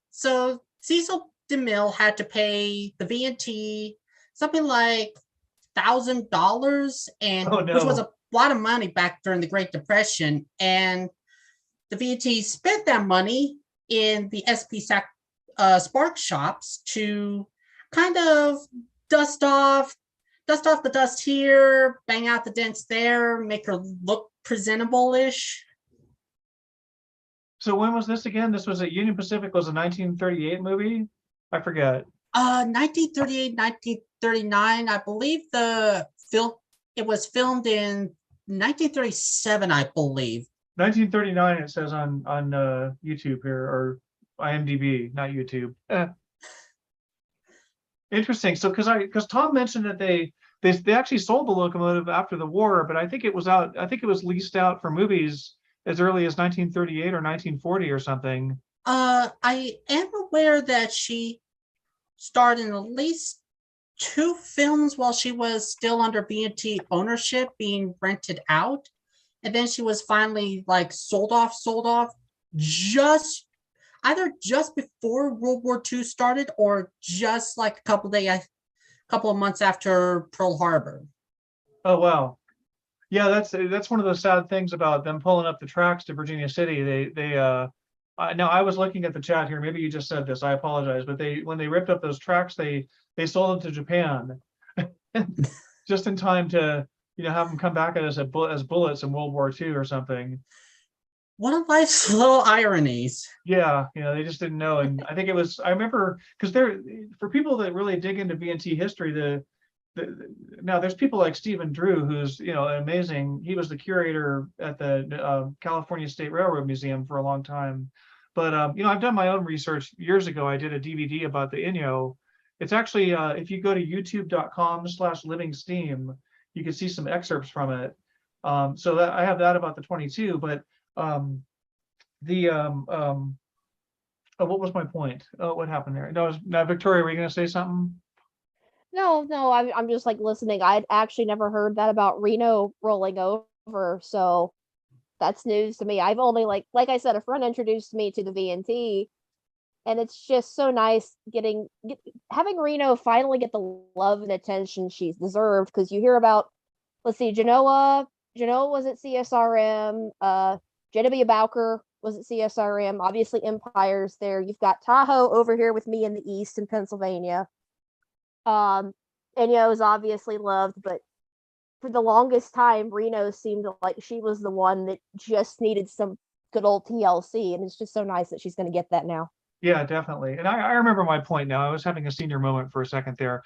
so Cecil DeMille had to pay the V&T something like $1,000, and Oh, no. which was a lot of money back during the Great Depression. And the V&T spent that money in the SP Spark shops to kind of dust off the dust here, bang out the dents there, make her look presentable-ish. So when was this again? This was at Union Pacific, was a 1938 movie? I forget. 1938, 1939, I believe it was filmed in 1937, I believe. 1939, it says on YouTube here, or IMDb, not YouTube. Interesting. So because Tom mentioned that they actually sold the locomotive after the war, but I think it was leased out for movies as early as 1938 or 1940 or something. I am aware that she starred in at least 2 films while she was still under V&T ownership, being rented out, and then she was finally like sold off either just before World War II started or just like a couple of months after Pearl Harbor. Oh wow. Yeah, that's one of those sad things about them pulling up the tracks to Virginia City. Now I was looking at the chat here. Maybe you just said this. I apologize, but when they ripped up those tracks, they sold them to Japan, just in time to have them come back at us as bullets in World War II or something. One of life's little ironies. Yeah, they just didn't know. And I think I remember, because for people that really dig into V&T history, now there's people like Stephen Drew, who's amazing. He was the curator at the California State Railroad Museum for a long time. But I've done my own research. Years ago, I did a DVD about the Inyo. It's actually if you go to youtube.com/living steam, you can see some excerpts from it. So that I have that about the 22. But what was my point? Oh, what happened there? No, Victoria, were you going to say something? No, I'm just like listening. I'd actually never heard that about Reno rolling over, so that's news to me. I've only like I said, a friend introduced me to the V&T, and it's just so nice having Reno finally get the love and attention she's deserved. Because you hear about, let's see, Genoa was at CSRM, JW Bowker was at CSRM, obviously Empire's there. You've got Tahoe over here with me in the East in Pennsylvania. Enyo is obviously loved, but for the longest time, Reno seemed like she was the one that just needed some good old TLC, and it's just so nice that she's going to get that now. Yeah, definitely. And I remember my point now. I was having a senior moment for a second there.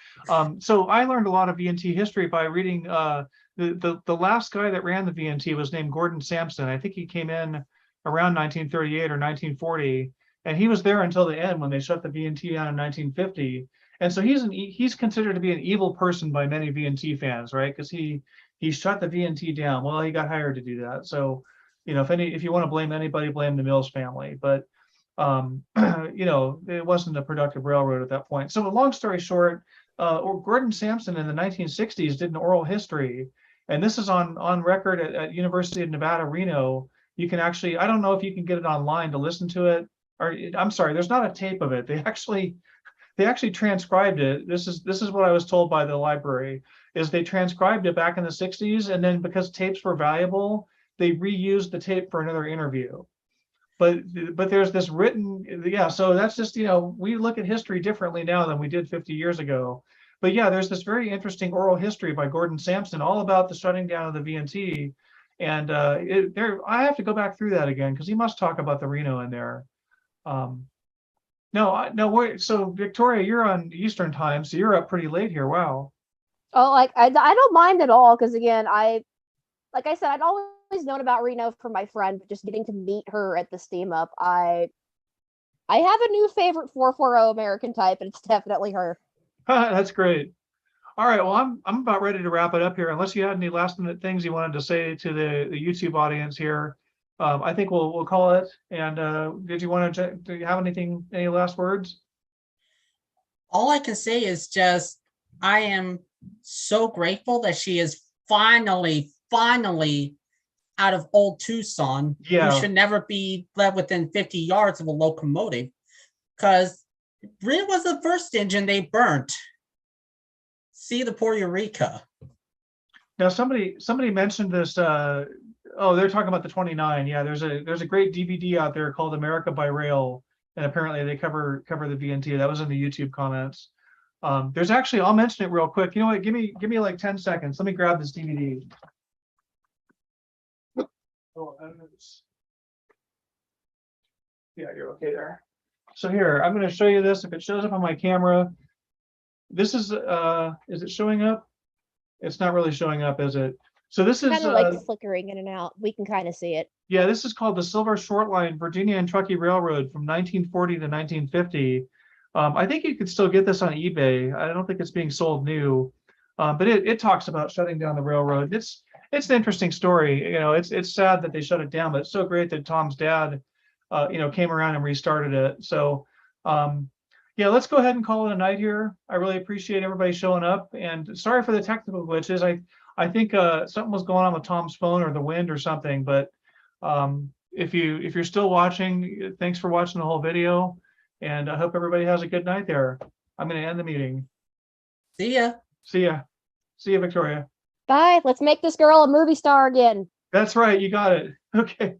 So I learned a lot of V&T history by reading the last guy that ran the V&T was named Gordon Sampson. I think he came in around 1938 or 1940, and he was there until the end when they shut the V&T down in 1950. And so he's considered to be an evil person by many V&T fans, right? Because he shut the V&T down. Well, he got hired to do that. So, if you want to blame anybody, blame the Mills family. But it wasn't a productive railroad at that point. So, long story short, Gordon Sampson in the 1960s did an oral history, and this is on record at University of Nevada, Reno. You can actually, I don't know if you can get it online to listen to it, or I'm sorry, there's not a tape of it. They actually transcribed it. This is what I was told by the library, is they transcribed it back in the 60s, and then because tapes were valuable, they reused the tape for another interview. But there's this written, so that's just, we look at history differently now than we did 50 years ago. But yeah, there's this very interesting oral history by Gordon Sampson all about the shutting down of the V&T. And I have to go back through that again, because he must talk about the Reno in there. No, so Victoria, you're on Eastern time, so you're up pretty late here. Wow. Oh, I don't mind at all, because again, like I said, I'd always known about Reno from my friend, but just getting to meet her at the steam up, I have a new favorite 440 American type, and it's definitely her. That's great. All right, well, I'm about ready to wrap it up here, unless you had any last minute things you wanted to say to the YouTube audience here. I think we'll call it. And did you want to, do you have any last words? All I can say is just, I am so grateful that she is finally out of old Tucson. Yeah. You should never be left within 50 yards of a locomotive, because it really was the first engine they burnt. See the poor Eureka. Now somebody mentioned this. They're talking about the 29. Yeah, there's a great DVD out there called America by Rail, and apparently they cover the V&T. That was in the YouTube comments. There's actually, I'll mention it real quick. You know what? Give me like 10 seconds. Let me grab this DVD. Oh, yeah, you're okay there. So here, I'm going to show you this. If it shows up on my camera, this is it showing up? It's not really showing up, is it? So this is kind of like flickering in and out. We can kind of see it. Yeah, this is called the Silver Short Line Virginia and Truckee Railroad from 1940 to 1950. I think you could still get this on eBay. I don't think it's being sold new, but it talks about shutting down the railroad. It's an interesting story. It's sad that they shut it down, but it's so great that Tom's dad, came around and restarted it. So, yeah, let's go ahead and call it a night here. I really appreciate everybody showing up, and sorry for the technical glitches. I think something was going on with Tom's phone or the wind or something, but if you're still watching, thanks for watching the whole video, and I hope everybody has a good night there. I'm going to end the meeting. See ya. See ya, Victoria. Bye. Let's make this girl a movie star again. That's right. You got it. Okay.